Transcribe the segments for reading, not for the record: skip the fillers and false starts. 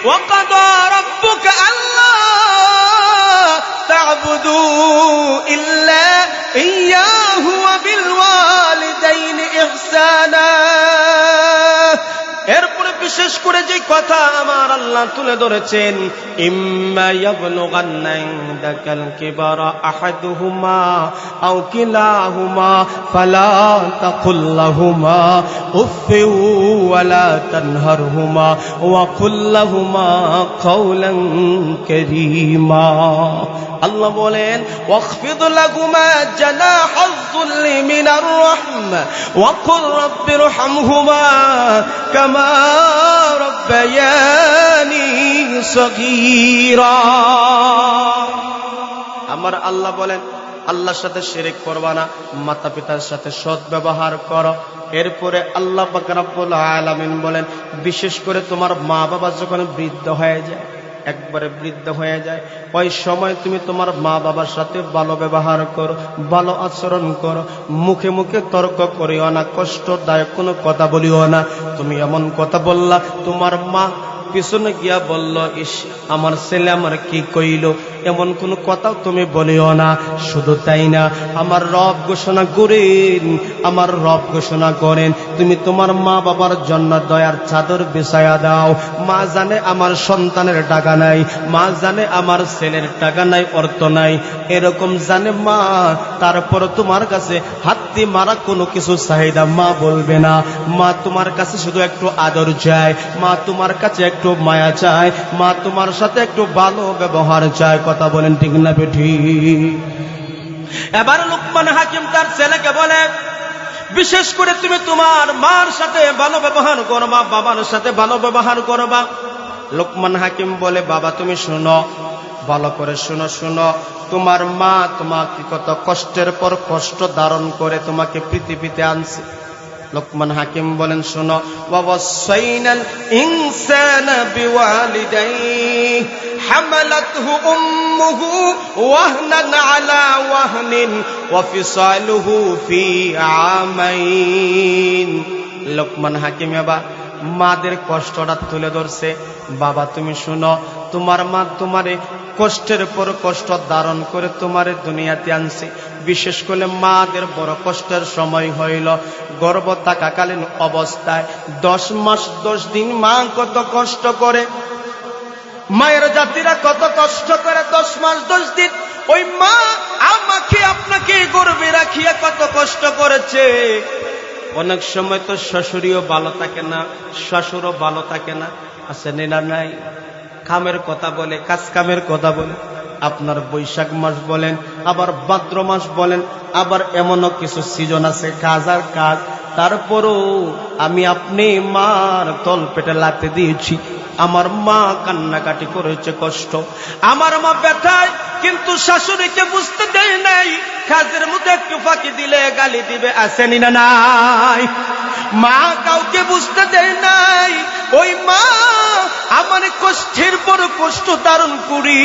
ওয়াকাদা রাব্বুকা আল্লা তা'বুদু ইল্লা ইয়্যাহু ওয়া বিল ওয়ালিদাইনি ইহসানা। এরপরে বিশেষ করে যে কথা আমার আল্লাহ তুলে ধরেছেন, ইম্মা ইয়াবলুগান্না ইনদাকাল কিবারা আহাদুহুমা আও কিলাহুমা ফালা তাকুল লাহুমা উফফিন ওয়ালা তানহারহুমা ওয়া কুল লাহুমা কাওলান কারীমা। আল্লাহ বলেন, ওয়াখফিদ লাহুমা জানাহাজ যুল্লি মিনার রাহমা ওয়া কুল রাব্বিরহামহুমা কামা রাব্বায়ানি সগীরা। আমার আল্লাহ বলেন, আল্লাহর সাথে শিরক করবা না, মাতা পিতার সাথে সৎ ব্যবহার করো। এরপরে আল্লাহ পাক রব্বুল আলামিন বলেন, বিশেষ করে তোমার মা বাবা যখন বৃদ্ধ হয়ে যায়, একবারে বৃদ্ধ হয়ে যায়, ওই সময় তুমি তোমার মা বাবার সাথে ভালো ব্যবহার করো, ভালো আচরণ করো, মুখে মুখে তর্ক করিও না, কষ্টদায়ক কোনো কথা বলিও না। তুমি এমন কথা বললা, তোমার মা পিছনে গিয়া বলল, ইস আমার ছেলে আমার কি কইল, এমন কোন কথাও তুমি বলিও না। শুধু তাই না, আমার রব ঘোষণা করেন, আমার রব ঘোষণা করেন, তুমি তোমার মা বাবার জন্য দয়ার চাদর বিছায়া দাও। মা জানে আমার সন্তানের টাকা নাই, মা জানে আমার ছেলের টাকা নাই, অর্থ নাই, এরকম জানে মা, তারপর তোমার কাছে হাত্তি মারা কোনো কিছু চাহিদা মা বলবে না। মা তোমার কাছে শুধু একটু আদর চায়, মা তোমার কাছে একটু মায়া চায়, মা তোমার সাথে একটু ভালো ব্যবহার চায়। কথা বলেন ঠিক না বেঠিক? এবার লুকমান হাকিম তার ছেলেকে বলে, বিশেষ করে তুমি তোমার মার সাথে ভালো ব্যবহার করবা, বাবার সাথে ভালো ব্যবহার করবা। লুকমান হাকিম বলে, বাবা তুমি শুনো, ভালো করে শুনো, শুনো, তোমার মা তোমাকে কত কষ্টের পর কষ্ট ধারণ করে তোমাকে পৃথিবীতে আনছে। লুকমান হাকিম বলেন, শোনো, ওয়াসাইনাল ইনসানা বিওয়ালিদাইহি হামালাতহু উম্মুহু ওয়াহনান আলা ওয়াহনিন ওয়া ফিসালুহু ফি আমাইন। লুকমান হাকিম এবার মাদের কষ্টটা তুলে ধরছে। বাবা তুমি শুনো, তোমার মা তোমারে কষ্টের পর কষ্ট ধারণ করে তোমারে দুনিয়াতে আনছে। বিশেষ করে মাদের বড় কষ্টের সময় হইল গর্ভ থাকাকালীন অবস্থায় 10 মাস 10 দিন মা কত কষ্ট করে, মায়ের জাতিরা কত কষ্ট করে 10 মাস 10 দিন। ওই মা আমাকে আপনাকে গর্ভে রাখিয়া কত কষ্ট করেছে। অনেক সময় তো শ্বশুরিও ভালো থাকে না, শ্বশুরও ভালো থাকে না, আছে না নাই? কামের কথা বলে, কাজ কামের কথা বলে, আপনার বৈশাখ মাস বলেন, আবার ভাদ্র মাস বলেন, আবার এমনও কিছু সিজন আছে কাজ আর কাজ। তারপরও আমি আপনি মার তল পেটে লাথি দিয়েছি, আমার মা কান্নাকাটি করেছে, কষ্ট, আমার মা ব্যথায়, কিন্তু শাশুড়িকে বুঝতে দেয় নাই। কাজের মধ্যে একটু ফাঁকি দিলে গালি দিবে, আসেনি না নাই? মা কাউকে বুঝতে দেয় নাই। ওই মা আমার কষ্টের পর কষ্ট ধারণ করি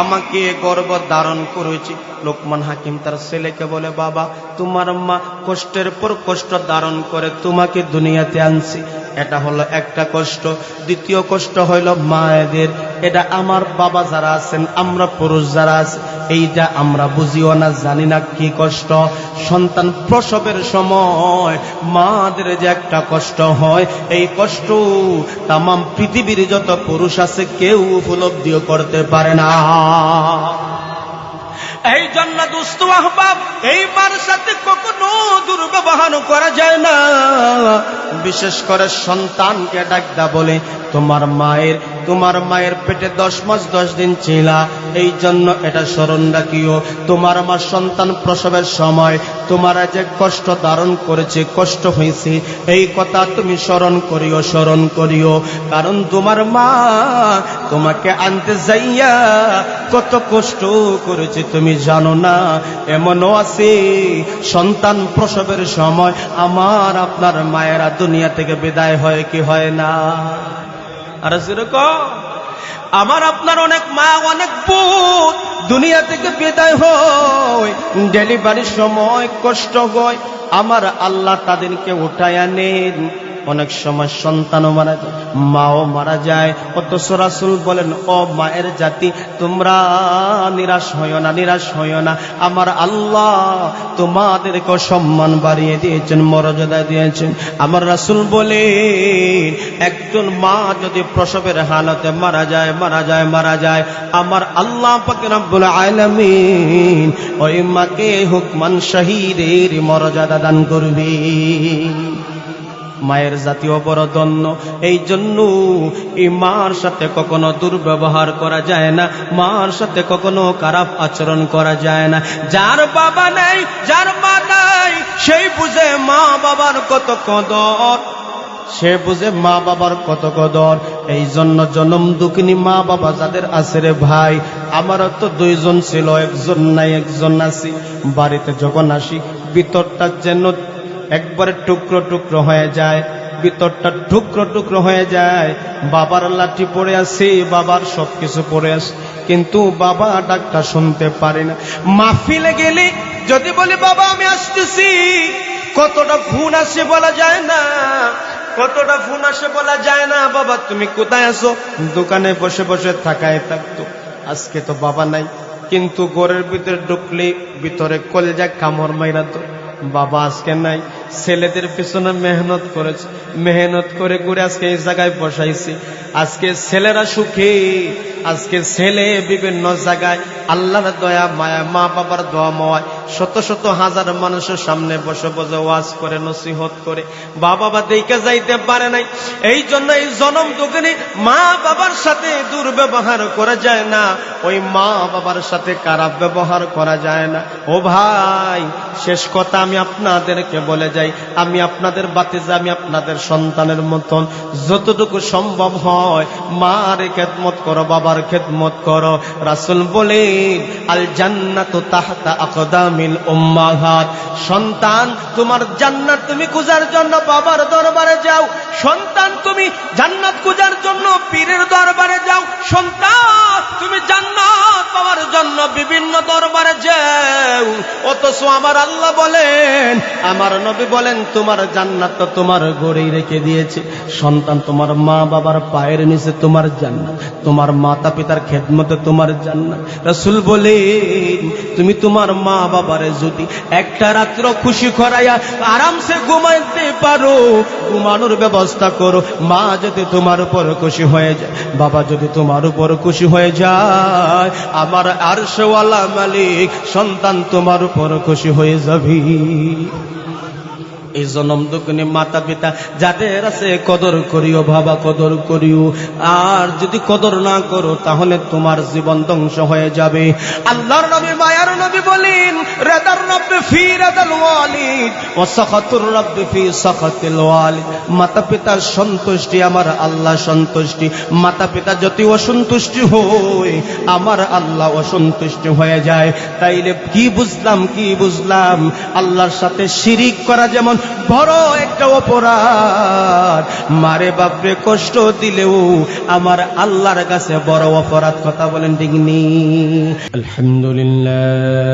আমাকে গর্ভ ধারণ করেছি। লোকমান হাকিম তার ছেলেকে বলে, বাবা তোমার মা কষ্টের পর কষ্ট ধারণ করে তোমাকে দুনিয়াতে আনছি, এটা হলো একটা কষ্ট। দ্বিতীয় কষ্ট হইল মায়েদের, এটা আমার বাবা যারা আছেন, আমরা পুরুষ যারা আছি, এইটা আমরা বুঝিও না, জানি না কি কষ্ট। সন্তান প্রসবের সময় মাদের যে একটা কষ্ট হয়, এই কষ্ট তামাম পৃথিবীর যত পুরুষ আছে কেউ উপলব্ধিও করতে পারে না। এই জন্য দোস্ত আহবাব, এইবার সাথে কখনো দুর্ব্যবহার করা যায় না। বিশেষ করে সন্তানকে ডাকদা বলে, তোমার মায়ের পেটে 10 মাস 10 দিন ছিলা, এই জন্য এটা স্মরণ রাখিও। তোমার মা সন্তান প্রসবের সময় তোমার যে কষ্ট ধারণ করেছে, কষ্ট হয়েছে, এই কথা তুমি স্মরণ করিও। কারণ তোমার মা তোমাকে আনতে যাইয়া কত কষ্ট করেছে তুমি জানো না। এমনও আছে সন্তান প্রসবের সময় আমার আপনার মায়েরা দুনিয়া থেকে বিদায় হয় কি হয় না? আর যেরকম আমার আপনার অনেক মা, অনেক বোন দুনিয়া থেকে বিদায় হয়, ডেলিভারির সময় কষ্ট হয়, আমার আল্লাহ তাদেরকে উঠায়া নেন। অনেক সময় সন্তানও মারা যায়, মাও মারা যায়। অথচ রাসূল বলেন, ও মায়ের জাতি, তোমরা নিরাশ হইও না, নিরাশ হইও না। আমার আল্লাহ তোমাদেরকে সম্মান বাড়িয়ে দিয়েছেন, মর্যাদা দিয়েছেন। আমার রাসূল বলেন, একজন মা যদি প্রসবের হালতে মারা যায়, আমার আল্লাহ পাক রব্বুল আলামিন ওই মাকে হুকমান শহীদের মর্যাদা দান করবে। মায়ের জাতীয় বড় ধন্য। এই জন্য এই মার সাথে কখনো দুর্ব্যবহার করা যায় না, মার সাথে কখনো খারাপ আচরণ করা যায় না। যার বাবা নেই, যার মা নাই, সেই বুঝে মা বাবার কত কদর, সে বুঝে মা বাবার কত কদর। এই জন্য জনম দুঃখিনী মা বাবা যাদের আছে রে ভাই, আমারও তো দুইজন ছিল, একজন নাই, একজন আছি। বাড়িতে যখন আসি ভিতরটা যেন একবারে টুকরো টুকরো হয়ে যায়, ভিতরটা টুকরো টুকরো হয়ে যায়। বাবার লাঠি পড়ে আছে, বাবার সবকিছু পড়ে আছে, কিন্তু বাবা ডাকটা শুনতে পারি না। মাহফিলে গেলে যদি বলি বাবা আমি আসতেছি, কতটা ফোন আসে বলা যায় না, কতটা ফোন আসে বলা যায় না। বাবা তুমি কোথায় আছো? দোকানে বসে বসে থাকায় থাকতো। আজকে তো বাবা নাই, কিন্তু ঘরের ভিতরে ঢুকলে ভিতরে কলেজা কামড় মাইরা তো বাবা আজকে নাই। ছেলেদের পিছনে মেহনত করেছে, মেহনত করে ঘুরে আজকে এই জায়গায় বসাইছি। আজকে ছেলেরা সুখী, আজকে ছেলে বিভিন্ন জায়গায় আল্লাহর দয়া মায়া, মা বাবার দোয়া মায় শত শত হাজার মানুষের সামনে বসে বসে ওয়াজ করে, নসিহত করে। বাবা দেখে যাইতে পারে নাই। এই জন্য এই জনম দুঃখিনী মা বাবার সাথে দুর্ব্যবহার করা যায় না, ওই মা বাবার সাথে খারাপ ব্যবহার করা যায় না। ও ভাই, শেষ কথা আমি আপনাদেরকে বলে যাই, আমি আপনাদের বাতিজা, আমি আপনাদের সন্তানের মতন যতটুকু সম্ভব হয় মার খেদমত করো, বাবার খেদমত করো। রাসূল বলেন, আল জান্নাতু তাহতা আকদামিল উম্মাহাত। সন্তান, তোমার জান্নাত তুমি খোঁজার জন্য বাবার দরবারে যাও। সন্তান, তুমি জান্নাত খোঁজার জন্য পীরের দরবারে যাও। সন্তান, তুমি জান্নাত পাওয়ার জন্য বিভিন্ন দরবারে যাও। অথচ আমার আল্লাহ বলেন, আমার নবী বলেন, তোমার জান্নাত তো তোমার ঘরেই রেখে দিয়েছে। সন্তান, তোমার মা বাবার পায়ের নিচে তোমার জান্নাত, তোমার মাতা পিতার খেদমতে তোমার জান্নাত। রাসূল বলেন, তুমি তোমার মা বাবারে যদি একটা রাত্র খুশি করাইয়া আরামসে ঘুমাইতে পারো, ঘুমানোর ব্যবস্থা করো। মা যদি তোমার উপর খুশি হয়ে যায়, বাবা যদি তোমার উপর খুশি হয়ে যায়, আমার আরশওয়ালা মালিক সন্তান তোমার উপর খুশি হয়ে যাবে। এই জনম দুঃখিনী মাতা পিতা যাদের আছে কদর করিও বাবা, কদর করিও। আর যদি কদর না করো তাহলে তোমার জীবন ধ্বংস হয়ে যাবে। আল্লাহর নবী, মায়ার নবী বলেন, রাদার রব্বি ফি রাদাল ওয়ালিদ ওয়া সাখাতুর রব্বি ফি সাখাতিল ওয়ালিদ। মাতা পিতার সন্তুষ্টি আমার আল্লাহ সন্তুষ্টি, মাতা পিতা যদি অসন্তুষ্টি হয় আমার আল্লাহ অসন্তুষ্টি হয়ে যায়। তাইলে কি বুঝলাম আল্লাহর সাথে শিরিক করা যেমন বড় একটা অপরাধ, মারে বাপরে কষ্ট দিলেও আমার আল্লাহর কাছে বড় অপরাধ। কথা বলেন ঠিক নি? আলহামদুলিল্লাহ,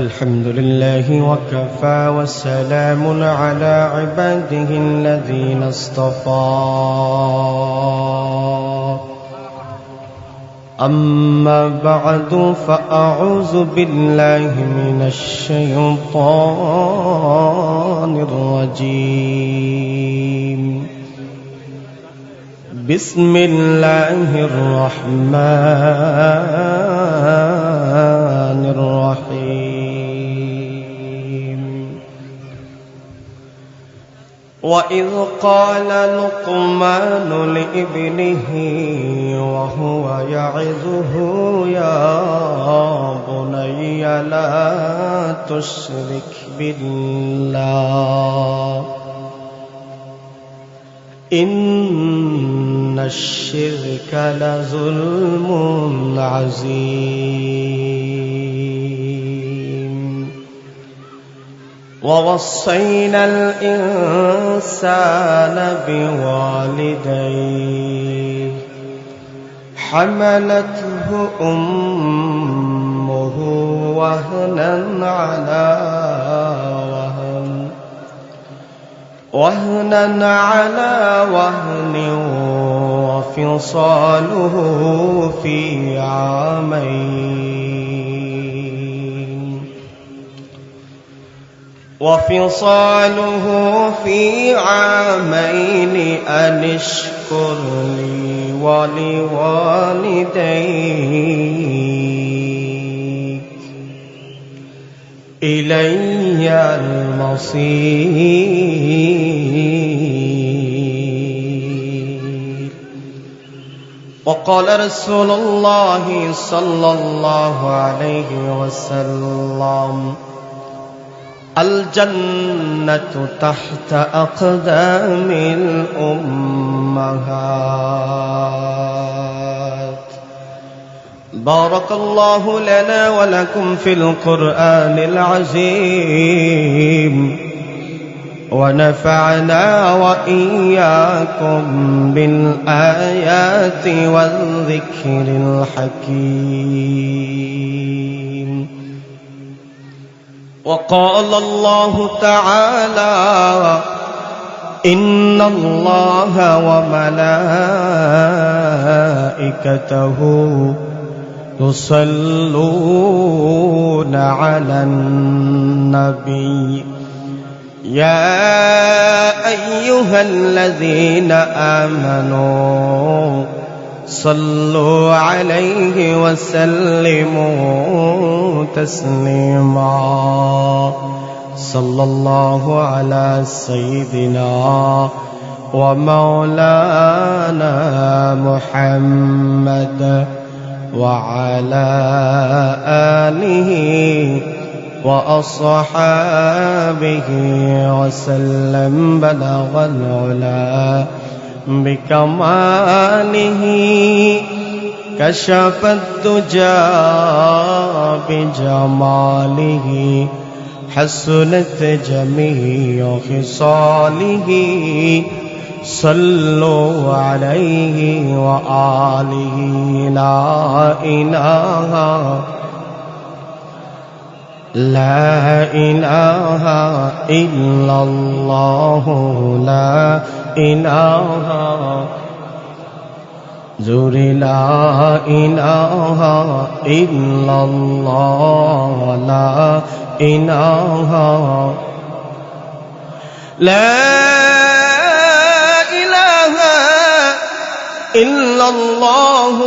আলহামদুলিল্লাহি ওয়া কাফা ওয়া সালামুন আলা ইবাদিহিল্লাযীনা ইসতাফা। أما بعد فأعوذ بالله من الشيطان الرجيم. بسم الله الرحمن الرحيم. وإذ قال لقمان لابنه وهو يعظه يا بني لا تشرك بالله إن الشرك لظلم عظيم. ووصينا الإنسان بوالديه حملته أمه وهنا على وهن وهنا على وهن وفصاله في عامين أن اشكر لي ولوالديك إلي المصير. وقال رسول الله صلى الله عليه وسلم الجنة تحت أقدام الأمهات. بارك الله لنا ولكم في القرآن العظيم ونفعنا وإياكم بالآيات والذكر الحكيم. وقال الله تعالى إن الله وملائكته يصلون على النبي يا أيها الذين آمنوا صلوا عليه وسلموا تسليما. صلى الله على سيدنا ومولانا محمد وعلى آله وأصحابه وسلم. بلغ العلا بكماله كشف الدجى بجماله حسنت جميع خصاله. صلوا عليه وآله. لا إله إلا الله. لا إله زور. لا إله إلا الله. لا إله لا إله إلا الله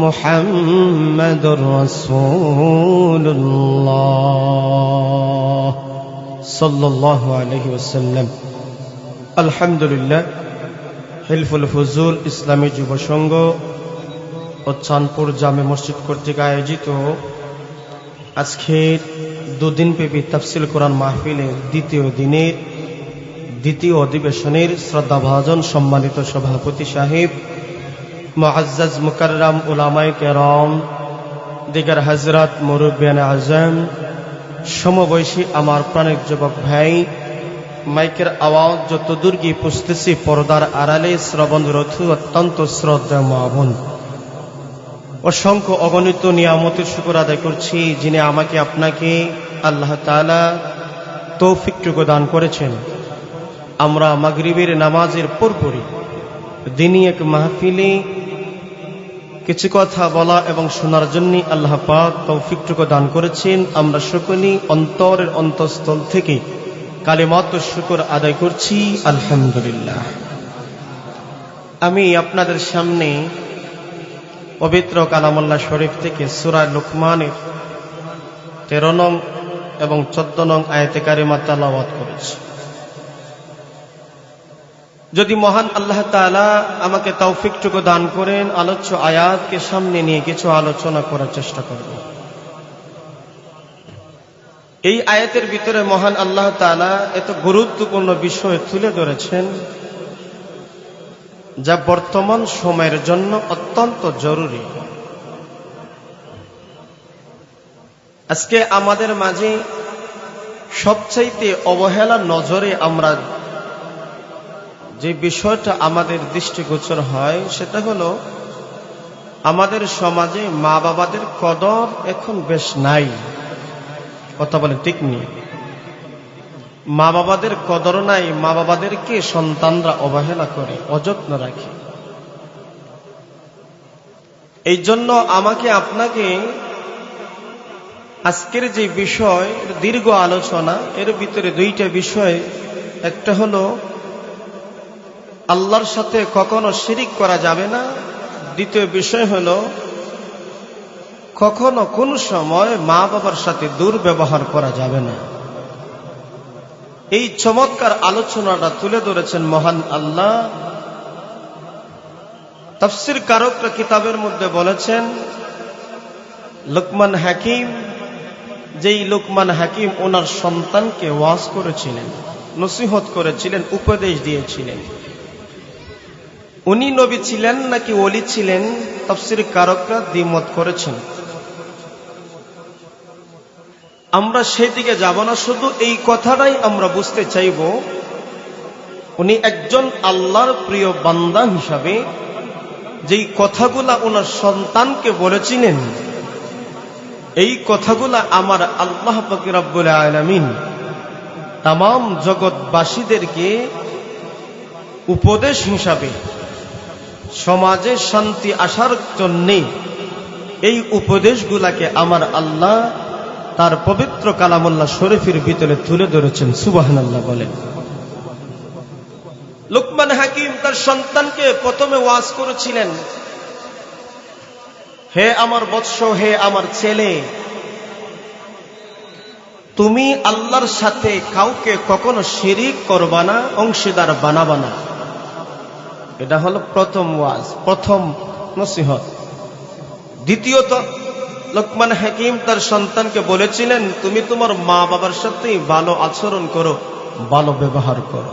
محمد رسول الله صلى الله عليه وسلم. الحمد لله. হিলফুল ফুজুল ইসলামী যুব সংঘ ও চাঁদপুর জামে মসজিদ কর্তৃক আয়োজিত আজকের দুদিনব্যাপী তাফসীর কোরআন মাহফিলের দ্বিতীয় দিনের দ্বিতীয় অধিবেশনের শ্রদ্ধাভাজন সম্মানিত সভাপতি সাহেব, মুআজ্জাজ মুকাররম উলামায়ে কেরাম, দিগার হযরত মুরব্বিয়ানে আযম, সমবয়সী আমার প্রাণের যুবক ভাই, মাইকের আওয়াজ যতদূর গিয়ে পুষতেছি পর্দার আড়ালে শ্রবণরত অত্যন্ত শ্রদ্ধা মা বোন, অসংখ্য অগণিত নিয়ামতের শুকর আদায় করছি যিনি আমাকে আপনাকে আল্লাহ তাআলা তৌফিকটুকু দান করেছেন। আমরা মাগরিবের নামাজের পরপরই দিনী এক মাহফিলে কিছু কথা বলা এবং শোনার জন্য আল্লাহ পাক তৌফিকটুকু দান করেছেন। আমরা সকলেই অন্তরের অন্তঃস্থল থেকে কালিমাত শুকর আদায় করছি আলহামদুলিল্লাহ। আমি আপনাদের সামনে পবিত্র কালামুল্লাহ শরীফ থেকে সূরা লুকমানের 13 নং এবং 14 নং আয়াতে কারিমা তেলাওয়াত করেছি। যদি মহান আল্লাহ তাআলা আমাকে তৌফিকটুকু দান করেন, আলোচ্য আয়াতকে সামনে নিয়ে কিছু আলোচনা করার চেষ্টা করব। এই আয়াতের ভিতরে মহান আল্লাহ তাআলা এত গুরুত্বপূর্ণ বিষয় তুলে ধরেছেন যা বর্তমান সময়ের জন্য অত্যন্ত জরুরি। আজকে আমাদের মাঝে সবচাইতে অবহেলার নজরে আমরা যে বিষয়টা আমাদের দৃষ্টিগোচর হয় সেটা হলো আমাদের সমাজে মা বাবাদের কদর এখন বেশ নাই। কথা বলে ঠিক নেই। মা বাবাদের কদর নাই, মা বাবাদেরকে সন্তানরা অবহেলা করে, অযত্ন রাখে। এই জন্য আমাকে আপনাকে আজকের যে বিষয়, দীর্ঘ আলোচনা, এর ভিতরে দুইটা বিষয়, একটা হলো আল্লাহর সাথে কখনো শিরিক করা যাবে না, দ্বিতীয় বিষয় হলো কখনো কোন সময় মা বাবার সাথে দুর্ব্যবহার করা যাবে না। এই চমৎকার আলোচনাটা তুলে ধরেছেন মহান আল্লাহ। তাফসীর কারকরা কিতাবের মধ্যে বলেছেন, লুকমান হাকিম, যেই লুকমান হাকিম ওনার সন্তানকে ওয়াজ করেছিলেন, নসিহত করেছিলেন, উপদেশ দিয়েছিলেন, উনি নবী ছিলেন নাকি ওলি ছিলেন, তাফসীর কারকরা দ্বিমত করেছেন। আমরা সেদিকে যাব না, শুধু এই কথাটাই আমরা বুঝতে চাইব, উনি একজন আল্লাহর প্রিয় বান্দা হিসাবে যেই কথাগুলা ওনার সন্তানকে বলেছিলেন, এই কথাগুলা আমার আল্লাহ পাক রব্বুল আলামিন তামাম জগৎবাসীদেরকে উপদেশ হিসাবে, সমাজে শান্তি আসার জন্যে এই উপদেশগুলাকে আমার আল্লাহ তার পবিত্র কালামুল্লাহ শরীফের ভিতরে তুলে ধরেছেন। সুবহানাল্লাহ বলেন। লুকমান হাকিম তার সন্তানকে প্রথমে ওয়াজ করেছিলেন, হে আমার বৎস, হে আমার ছেলে, তুমি আল্লাহর সাথে কাউকে কখনো শিরিক করবা না, অংশীদার বানাবা না। এটা হলো প্রথম ওয়াজ, প্রথম নসিহত। দ্বিতীয়ত, লুকমান হাকিম তার সন্তানকে বলেছিলেন, তুমি তোমার মা বাবার সাথে ভালো আচরণ করো, ভালো ব্যবহার করো।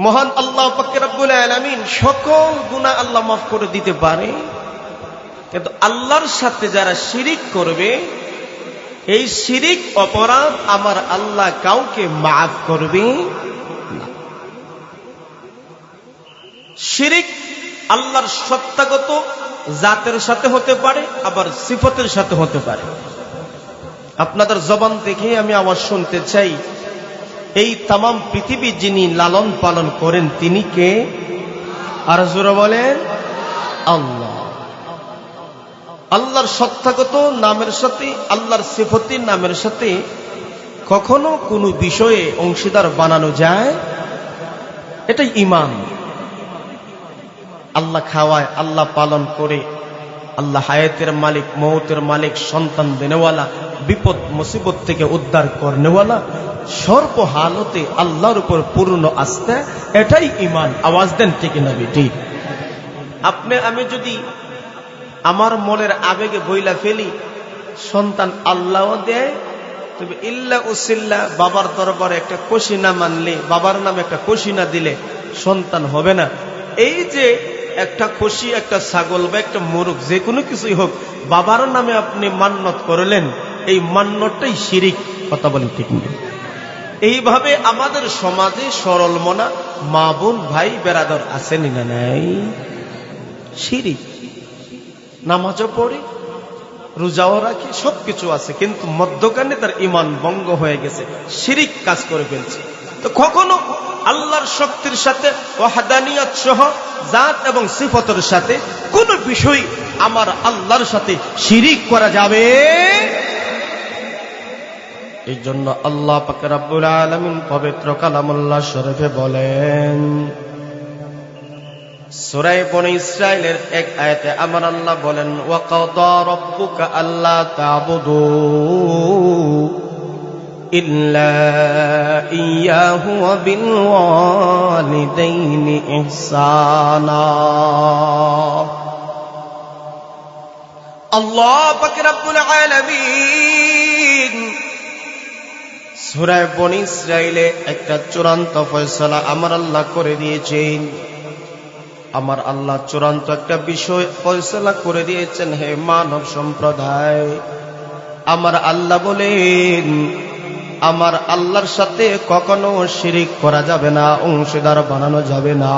মহান আল্লাহ পাক রব্বুল আলামিন সকল গুনাহ আল্লাহ মাফ করে দিতে পারে, কিন্তু আল্লাহর সাথে যারা শিরিক করবে, এই শিরিক অপরাধ আমার আল্লাহ কাউকে মাফ করবে না। শিরিক আল্লাহর সত্তাগত জাতের সাথে হতে পারে, আবার সিফতের সাথে হতে পারে। আপনাদের জবান থেকে আমি আওয়াজ শুনতে চাই, এই তামাম পৃথিবী যিনি লালন পালন করেন তিনি কে? আর জোরে বলেন, আল্লাহ। আল্লাহর সত্তাগত নামের সাথে, আল্লাহর সিফতির নামের সাথে কখনো কোনো বিষয়ে অংশীদার বানানো যায়? এটাই ঈমান। আল্লাহ খাওয়ায়, আল্লাহ পালন করে, আল্লাহ হায়াতের মালিক, মৌতের মালিক, সন্তান দেনেওয়ালা, বিপদ মুসিবত থেকে উদ্ধার করনেওয়ালা, সর্ব হালতে আল্লাহর উপর পূর্ণ আস্থা, এটাই ঈমান। আওয়াজ দেন ঠিক না ঠিক? আপনি আমি যদি আমার মনের আবেগে বইলা ফেলি, সন্তান আল্লাহও দেয়, তবে ইল্লা উসিল্লা বাবার দরবারে একটা কষি না মানলে, বাবার নামে একটা কষি না দিলে সন্তান হবে না। এই যে একটা খুশি, একটা ছাগল বা একটা মোরগ, যে কোনো কিছুই হোক, বাবার নামে আপনি মান্নত করলেন, এই মান্নতটাই শিরিক। কথা বলেন ঠিক নেই? এইভাবে আমাদের সমাজে সরল মনা মা বোন ভাই বেরাদর আছেন না নাই? শিরিক। নামাজও পড়ে, রোজাও রাখে, সবকিছু আছে, কিন্তু মধ্যখানে তার ঈমান ভঙ্গ হয়ে গেছে, শিরিক কাজ করে ফেলছে। তো কখনো আল্লাহর শক্তির সাথে, ওয়াহদানিয়ত সহ জাত এবং সিফতের সাথে কোন বিষয় আমার আল্লাহর সাথে শিরিক করা যাবে? এই জন্য আল্লাহ পাক রব্বুল আলামিন পবিত্র কালামুল্লাহ শরীফে বলেন, সূরা বনী ইসরাঈলের এক আয়াতে আমার আল্লাহ বলেন, ওয়া কাদা রাব্বুকা আল্লা তা'বুদু ইল্লা ইয়্যাহু ওয়া বিল ওয়ালিদাইনি ইহসানা। আল্লাহ পাক রব্বুল আলামিন সূরা বনী ইসরাঈলে একটা চূড়ান্ত ফয়সালা আমার আল্লাহ করে দিয়েছেন। আমার আল্লাহ চূড়ান্ত একটা বিষয় ফয়সালা করে দিয়েছেন। হে মানব সম্প্রদায়, আমার আল্লাহ বলেন, আমার আল্লাহর সাথে কখনো শিরিক করা যাবে না, অংশীদার বানানো যাবে না,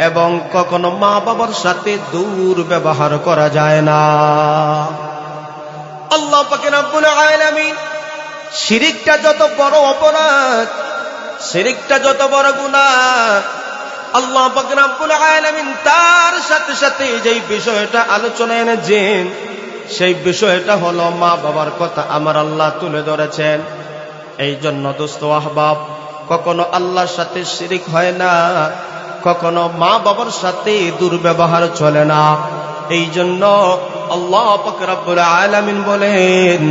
এবং কখনো মা বাবার সাথে দুর্ব্যবহার করা যায় না। আল্লাহ পাক রব্বুল আলামিন শিরিকটা যত বড় অপরাধ, শিরিকটা যত বড় গুনাহ, আল্লাহ পাক রব্বুল আলামিন তার সাথে সাথে যেই বিষয়টা আলোচনা এনেছেন সেই বিষয়টা হলো মা বাবার কথা আমার আল্লাহ তুলে ধরেছেন। এই জন্য দোস্ত আহবাব, কখনো আল্লাহর সাথে শিরিক হয় না, কখনো মা বাবার সাথে দুর্ব্যবহার চলে না। এই জন্য আল্লাহ পাক রব্বুল আলামিন বলেন,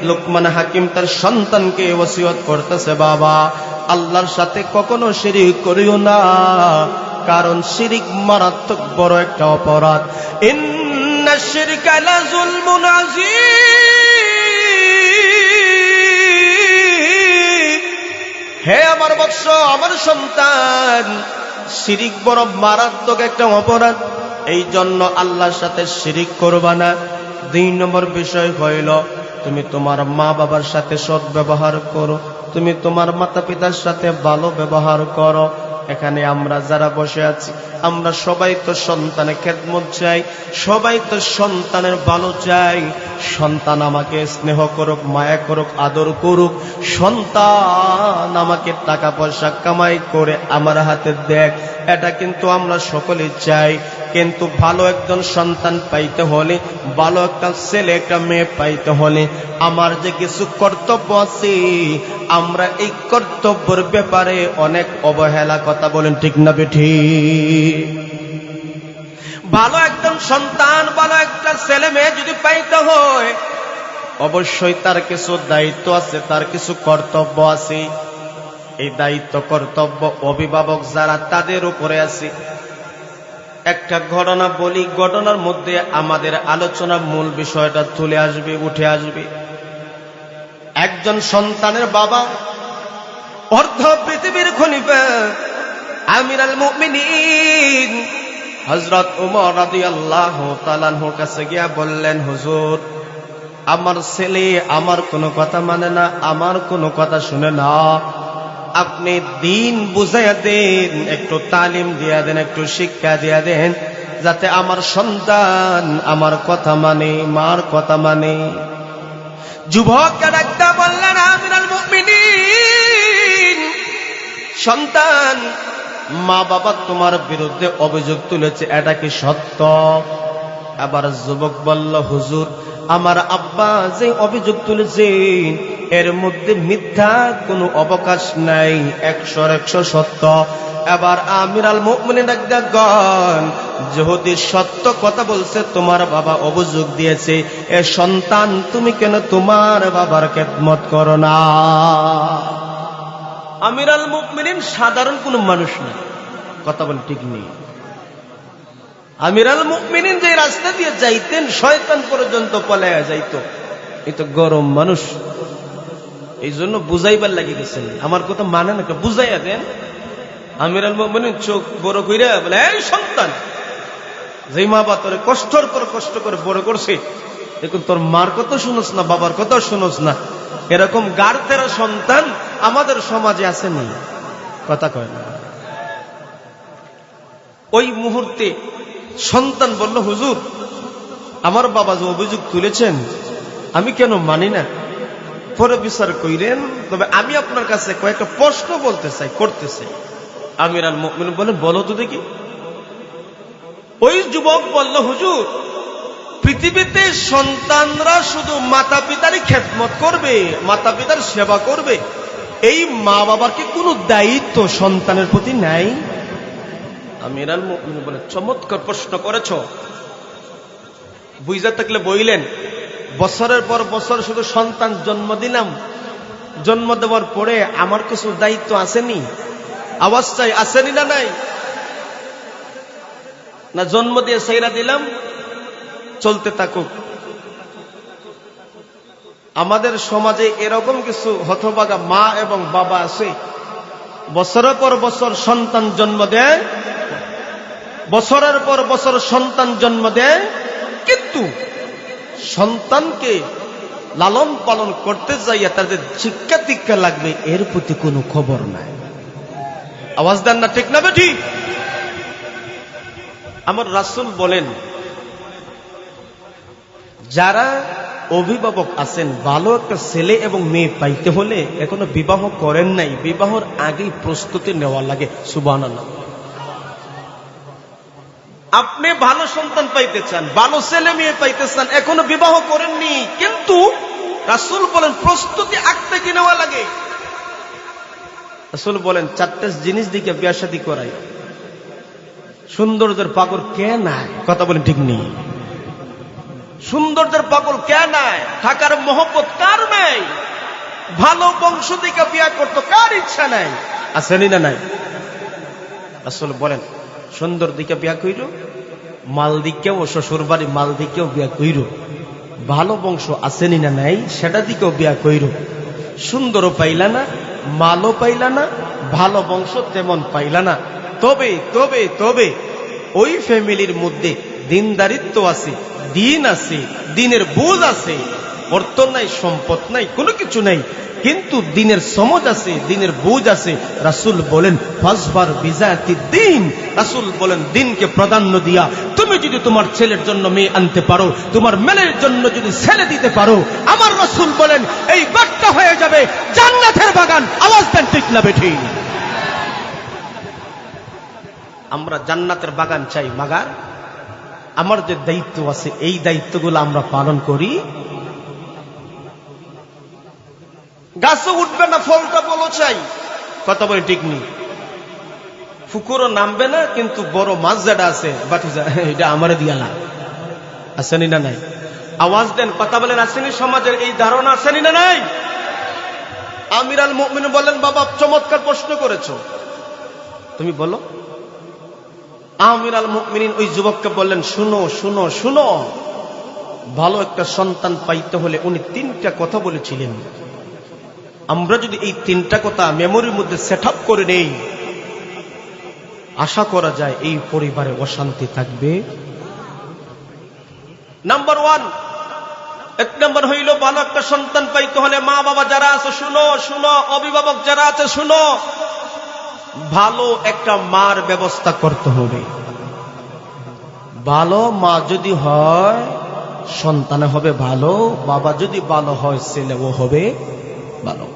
লুকমান হাকিম তার সন্তানকে ওসিয়ত করতেছে, বাবা আল্লাহর সাথে কখনো শিরিক করিও না, কারণ শিরিক মারাত্মক বড় একটা অপরাধ। ইন্নাশ শিরকা লাযুলমুন আযীম। হে আমার বৎস, আমার সন্তান, শিরিক বড় মারাত্মক একটা অপরাধ। এই জন্য আল্লাহর সাথে শিরিক করবা না। 2 নম্বর বিষয় হইল, তুমি তোমার মা বাবার সাথে সৎ ব্যবহার করো, তুমি তোমার মাতা পিতার সাথে ভালো ব্যবহার করো। এখানে আমরা যারা বসে আছি, আমরা সবাই তো সন্তানের খেদমত চাই, সবাই তো সন্তানের ভালো চাই। সন্তান আমাকে স্নেহ করুক, মায়া করুক, আদর করুক। সন্তান আমাকে টাকা পয়সা কামাই করে আমার হাতে দেখ, এটা কিন্তু আমরা সকলেই চাই। কিন্তু ভালো একজন সন্তান পাইতে হলে, ভালো একটা ছেলে একটা মেয়ে পাইতে হলে আমার যে কিছু কর্তব্য আছে, আমরা এই কর্তব্যের ব্যাপারে অনেক অবহেলা। কথা বলেন ঠিক না বেঠিক? ভালো একজন সন্তান, ভালো একটা ছেলে মেয়ে যদি পাইতে হয়, অবশ্যই তার কিছু দায়িত্ব আছে, তার কিছু কর্তব্য আছে। এই দায়িত্ব কর্তব্য অভিভাবক যারা, তাদের উপরে আছে। একটা ঘটনা বলি, ঘটনার মধ্যে আমাদের আলোচনার মূল বিষয়টা তুলে আসবে, উঠে আসবে। একজন সন্তানের বাবা, অর্ধ পৃথিবীর খলিফা আমিরুল মুমিনিন হযরত ওমর রাদিয়াল্লাহু তাআলা আনহুর কাছে গিয়া বললেন, হুজুর, আমার ছেলে আমার কোনো কথা মানে না, আমার কোনো কথা শুনে না, আপনি দিন বুঝাইয়া দেন, একটু তালিম দিয়া দেন, একটু শিক্ষা দিয়া দেন, যাতে আমার সন্তান আমার কথা মানে, মার কথা মানে। যুবককে ডাকতে বললেন, আমিরুল মুমিনিন, সন্তান, মা বাবা তোমার বিরুদ্ধে অভিযোগ তুলেছে, এটা কি সত্য? আবার যুবক বলল, হুজুর, আমার আব্বা যে অভিযোগ তুলেছেন এর মধ্যে মিথ্যা কোনো অবকাশ নাই, 100 সত্য। এবার আমিরুল মুমিনিন ডাকলেন, যদি সত্য কথা বলছে, তোমার বাবা অভিযোগ দিয়েছে, এ সন্তান তুমি কেন তোমার বাবার খেদমত করো না? আমিরুল মুমিনিন সাধারণ কোনো মানুষ না, কথা বলে ঠিক নেই। আমিরুল মুমিনিন যে রাস্তা দিয়ে যাইতেন, শয়তান পর্যন্ত পলায়া যাইত। এই তো গরম মানুষ, এই জন্য বুঝাইবার লাগি গেছেন, আমার কথা মানে না, বুঝাইয়া দেন। আমিরুল মুমিনিন চোখ বড় কইরা বলে, এই সন্তান, যে মা বাবা তোরে কষ্টের পর কষ্ট করে বড় করছে, এখন তোর মার কথা শুনোস না, বাবার কথা শুনোস না, এরকম গাড় তেরা সন্তান আমাদের সমাজে আছে না? কথা কয় না। ওই মুহূর্তে সন্তান বলল, হুজুর, আমার বাবা যে অভিযোগ তুলেছেন আমি কেন মানি না? পরে বিচার কইলেন, তবে আমি আপনার কাছে কয়েকটা প্রশ্ন বলতে চাই, করতে চাই। আমিরুল মুমিনিন বলেন, বলো তো দেখি। ওই যুবক বলল, হুজুর, পৃথিবীতে সন্তানরা শুধু মাতা পিতারই খেদমত করবে, মাতা পিতার সেবা করবে, এই মা বাবার কি কোনো দায়িত্ব সন্তানের প্রতি নাই? আমিরুল মুমিনিন বলে, চমৎকার প্রশ্ন করেছ। বুঝা থাকলে বইলেন, বছরের পর বছর শুধু সন্তান জন্ম দিলাম, জন্ম দেওয়ার পরে আমার কিছু দায়িত্ব আসেনি? আওয়াজ চাই, আসেনি না নাই? না জন্ম দিয়ে সাইরা দিলাম, চলতে থাকুক। আমাদের সমাজে এরকম কিছু হতভাগা মা এবং বাবা আছে, বছরের পর বছর সন্তান জন্ম দেয়, বছরের পর বছর সন্তান জন্ম দেয়, কিন্তু সন্তানকে লালন পালন করতে যাইয়া তার যে শিক্ষা দীক্ষা লাগবে এর প্রতি কোনো খবর নাই। আওয়াজ দেন না, ঠিক না বেঠি? আমার রাসূল বলেন, যারা অভিভাবক আছেন, ভালো একটা ছেলে এবং মেয়ে পাইতে হলে এখনো বিবাহ করেন নাই, বিবাহর আগেই প্রস্তুতি নেওয়া লাগে। সুবহানাল্লাহ। আপনি ভালো সন্তান পাইতে চান, ভালো ছেলে মেয়ে পাইতে চান, এখনো বিবাহ করেননি, কিন্তু রাসূল বলেন প্রস্তুতি আগ থেকে নেওয়া লাগে। রাসূল বলেন 4টা জিনিস দিকে বিয়ে শাদী করাই। সৌন্দর্যের পাগল কে নাই? কথা বলেন ঠিক নেই? সৌন্দর্যের পাগল কে নাই? থাকার মহব্বত কার নাই? ভালো বংশ দিকে বিয়ে করতে কার ইচ্ছা নাই? আসেনি না নাই? রাসূল বলেন সুন্দর দিকে বিয়া কইর, মাল দিকেও, শ্বশুর বাড়ি মাল দিকেও বিয়া কইর, ভালো বংশ আসেনি না নাই সেটা দিকেও বিয়া কইর। সুন্দরও পাইলা না, মালও পাইলা না, ভালো বংশ তেমন পাইলা না, তবে তবে তবে ওই ফ্যামিলির মধ্যে দিনদারিত্ব আছে, দিন আছে, দিনের বুঝ আছে, অর্থ নাই, সম্পদ নাই, কোনো কিছু নাই, কিন্তু দিনের সমঝ আছে, দিনের বুঝ আছে। রাসূল বলেন ফাসবার বিজাতি দিন। রাসূল বলেন দিনকে প্রাধান্য দিয়া তুমি যদি তোমার ছেলের জন্য মেয়ে আনতে পারো, তোমার মেয়ের জন্য যদি ছেলে দিতে পারো, আমার রাসূল বলেন এই বাট্টা হয়ে যাবে জান্নাতের বাগান। আওয়াজ দেন ঠিক না বেঠিক? আমরা জান্নাতের বাগান চাই, মাগার আমার যে দায়িত্ব আছে এই দায়িত্বগুলো আমরা পালন করি। গাছও উঠবে না, ফলটা বলো চাই, কথা বলে ঠিক নেই। পুকুরও নামবে না, কিন্তু বড় মাছ যেটা আছে বাটিজা এটা আমারে দিয়ালা। আসেনি না নাই? আওয়াজ দেন, কথা বলেন আসেনি? সমাজের এই ধারণা আসেনি না নাই? আমির আল মুমিনিন বলেন বাবা চমৎকার প্রশ্ন করেছো, তুমি বলো। আমির আল মুমিনিন ওই যুবককে বললেন শুনো শুনো শুনো, ভালো একটা সন্তান পাইতে হলে উনি 3টা কথা বলেছিলেন। আমরা যদি এই 3টা কথা মেমোরির মধ্যে সেট আপ করে নেই, আশা করা যায় এই পরিবারে অশান্তি থাকবে। নাম্বার 1, 1 নম্বর হইল ভালো একটা সন্তান পাইতে হলে মা বাবা যারা আছে শুনো শুনো, অভিভাবক যারা আছে শুনো, ভালো একটা মার ব্যবস্থা করতে হবে। ভালো মা যদি হয় সন্তানে হবে ভালো, বাবা যদি ভালো হয় ছেলেও হবে ভালো।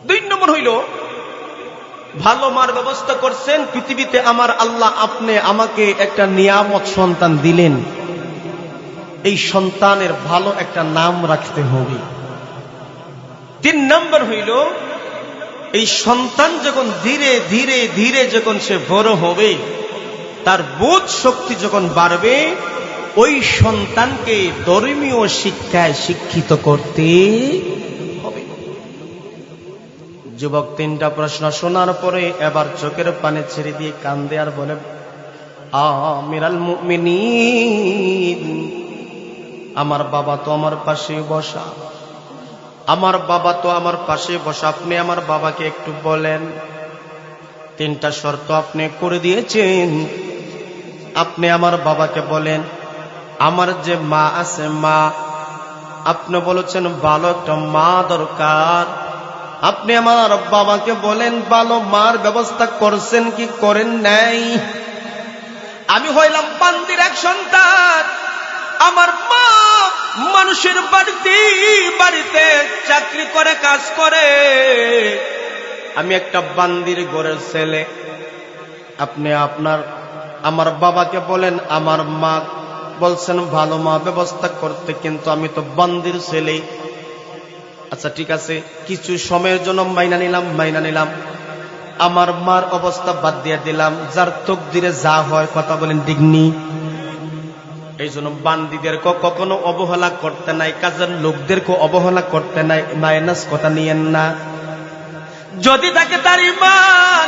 2 নম্বর হইল ভালো মার ব্যবস্থা করছেন পৃথিবীতে আমার আল্লাহ, আপনি আমাকে একটা নিয়ামত সন্তান দিলেন, এই সন্তানের ভালো একটা নাম রাখতে হবে। 3 নম্বর হইল এই সন্তান যখন ধীরে ধীরে ধীরে যখন সে বড় হবে, তার বোধ শক্তি যখন বাড়বে, ওই সন্তানকে ধর্মীয় শিক্ষায় শিক্ষিত করতে হবে। যুবক 3টা প্রশ্ন শোনার পরে এবার চোখের পানি ছেড়ে দিয়ে কান্দে আর বলে আমিরাল মুমিনিন, আমার বাবা তো আমার পাশে বসা, আমার বাবা তো আমার পাশে বসা, আপনি আমার বাবাকে একটু বলেন। 3টা শর্ত আপনি করে দিয়েছেন, আপনি আমার বাবাকে বলেন। আমার যে মা আছে, মা আপনি বলেছেন ভালো একটা মা দরকার, আপনি আমার বাবাকে বলেন ভালো মার ব্যবস্থা করছেন কি করেন নাই? আমি হইলাম বান্দির এক সন্তান, আমার মা মানুষের বাড়িতে বাড়িতে চাকরি করে, কাজ করে, আমি একটা বান্দির ঘরের ছেলে। আপনি আমার বাবাকে বলেন আমার মা বলছেন ভালো মা ব্যবস্থা করতে, কিন্তু আমি তো বান্দির ছেলে। আচ্ছা ঠিক আছে, কিছু সময়ের জন্য মাইনা নিলাম, আমার মার অবস্থা বাদ দিয়ে দিলাম, যার তকদিরে যা হয়, কথা বলেন ডিগনি। এই জন্য বান্দিদেরকে কখনো অবহেলা করতে নাই, কাজের লোকদেরকে অবহেলা করতে নাই, মাইনাস কথা নিয়েন না। যদি তাকে তার ঈমান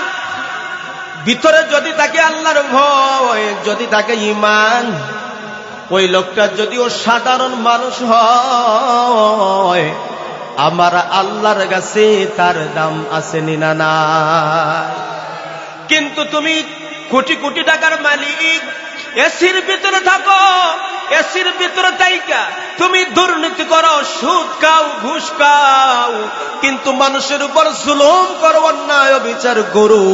ভিতরে, যদি তাকে আল্লাহর ভয়, যদি তাকে ঈমান, ওই লোকটা যদিও সাধারণ মানুষ হয়, আমার আল্লাহর কাছে তার দাম আছে না না। কিন্তু তুমি কোটি কোটি টাকার মালিক, এসির ভিতরে থাকো, এসির ভিতরে তাইকা তুমি দুর্নীতি করো, সুদ খাও, ঘুষ খাও, কিন্তু মানুষের উপর জুলুম করো, অন্যায় বিচার করো।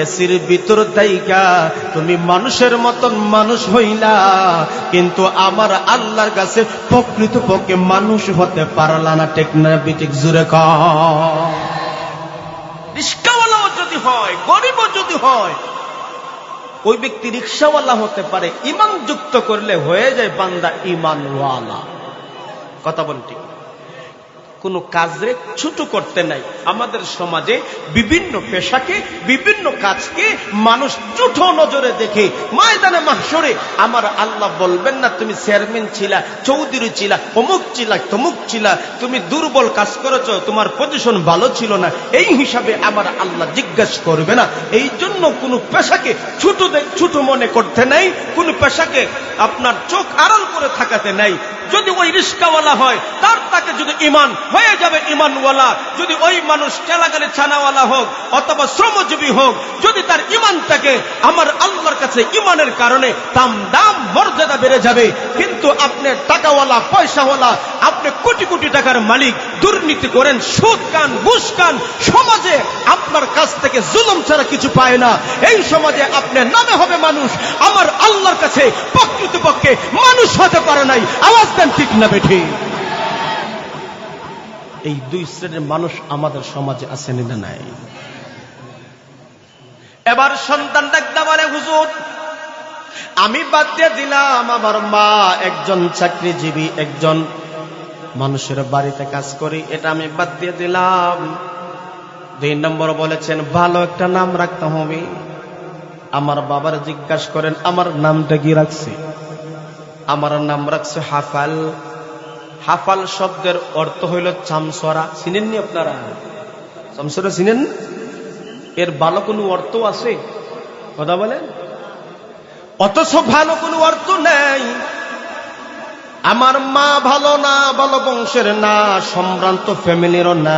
এসির ভিতর তাইকা তুমি মানুষের মতন মানুষ হইলা, কিন্তু আমার আল্লাহর কাছে প্রকৃতপক্ষে মানুষ হতে পারলা না। ঠিক না বিঠিক জুড়ে কও। রিক্সাওয়ালাও যদি হয়, গরিবও যদি হয়, ওই ব্যক্তি রিক্সাওয়ালা হতে পারে, ইমান যুক্ত করলে হয়ে যায় বান্দা ইমানওয়ালা। কথা বল ঠিক। কোন কাজে ছোট করতে নাই। আমাদের সমাজে বিভিন্ন পেশাকে, বিভিন্ন কাজকে মানুষ ছোট নজরে দেখে। ময়দানে মাহশরে আমার আল্লাহ বলবেন না তুমি চেয়ারম্যান ছিলা, চৌধুরী ছিলা, অমুক ছিলা, তমুক ছিলা, তুমি দুর্বল কাজ করেছো, তোমার পজিশন ভালো ছিল না, এই হিসাবে আমার আল্লাহ জিজ্ঞাসা করবে না। এই জন্য কোন পেশাকে ছোট মনে করতে নাই, কোন পেশাকে আপনার চোখ আড়াল করে থাকাতে নাই। যদি ওই রিস্কাওয়ালা হয়, তাকে যদি ইমান হয়ে যাবে ইমানওয়ালা। যদি ওই মানুষ ঠেলাগাড়ি ছানাওয়ালা হোক অথবা শ্রমজীবী হোক, যদি তার ইমান থাকে, আমার আল্লাহর কাছে ইমানের কারণে দাম মর্যাদা বেড়ে যাবে। কিন্তু আপনি টাকাওয়ালা, পয়সাওয়ালা, আপনি কোটি কোটি টাকার মালিক, দুর্নীতি করেন, সুদ খান, ঘুষ খান, সমাজে আপনার কাছ থেকে জুলুম ছাড়া কিছু পায় না। এই সমাজে আপনার নামে হবে মানুষ, আমার আল্লাহর কাছে প্রকৃতপক্ষে মানুষ হতে পারে নাই। আওয়াজ দেন ঠিক না বেঠি? এই দুই শ্রেণীর মানুষ আমাদের সমাজে আছেন না নাই? এবার সন্তান ডাকতে বলে, হুজুর আমি বাদ দিয়ে দিলাম, আমার মা একজন চাকরিজীবী, একজন মানুষের বাড়িতে কাজ করি, এটা আমি বাদ দিয়ে দিলাম। 2 নম্বর বলেছেন ভালো একটা নাম রাখতে হবে। আমার বাবার জিজ্ঞাসা করেন আমার নামটা কি রাখছি? আমার নাম রাখছে হাফাল। হাফাল শব্দের অর্থ হইল চামচরা। চিনেননি আপনারা? চামচরা চিনেন? এর ভালো কোনো অর্থ আছে? কথা বলেন। অথচ ভালো কোনো অর্থ নেই। আমার মা ভালো না, ভালো বংশের না, সম্ভ্রান্ত ফ্যামিলিরও না।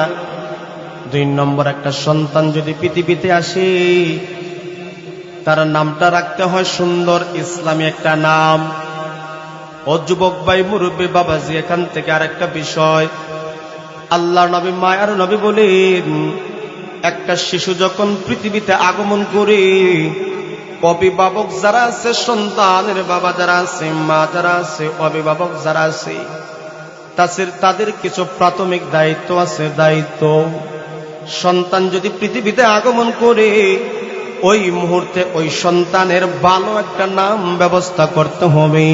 2 নম্বর একটা সন্তান যদি পৃথিবীতে আসে, তার নামটা রাখতে হয় সুন্দর ইসলামী একটা নাম। ও যুবক ভাই, মুরব্বী বাবাজি, এখান থেকে আরেকটা বিষয়, আল্লাহর নবী, মায়ার নবী বলেন, একটা শিশু যখন পৃথিবীতে আগমন করে, অভিভাবক যারা আছে, সন্তানের বাবা যারা আছে, মা যারা আছে, অভিভাবক যারা আছে, তাদের কিছু প্রাথমিক দায়িত্ব আছে। দায়িত্ব, সন্তান যদি পৃথিবীতে আগমন করে, ওই মুহূর্তে ওই সন্তানের ভালো একটা নাম ব্যবস্থা করতে হবে।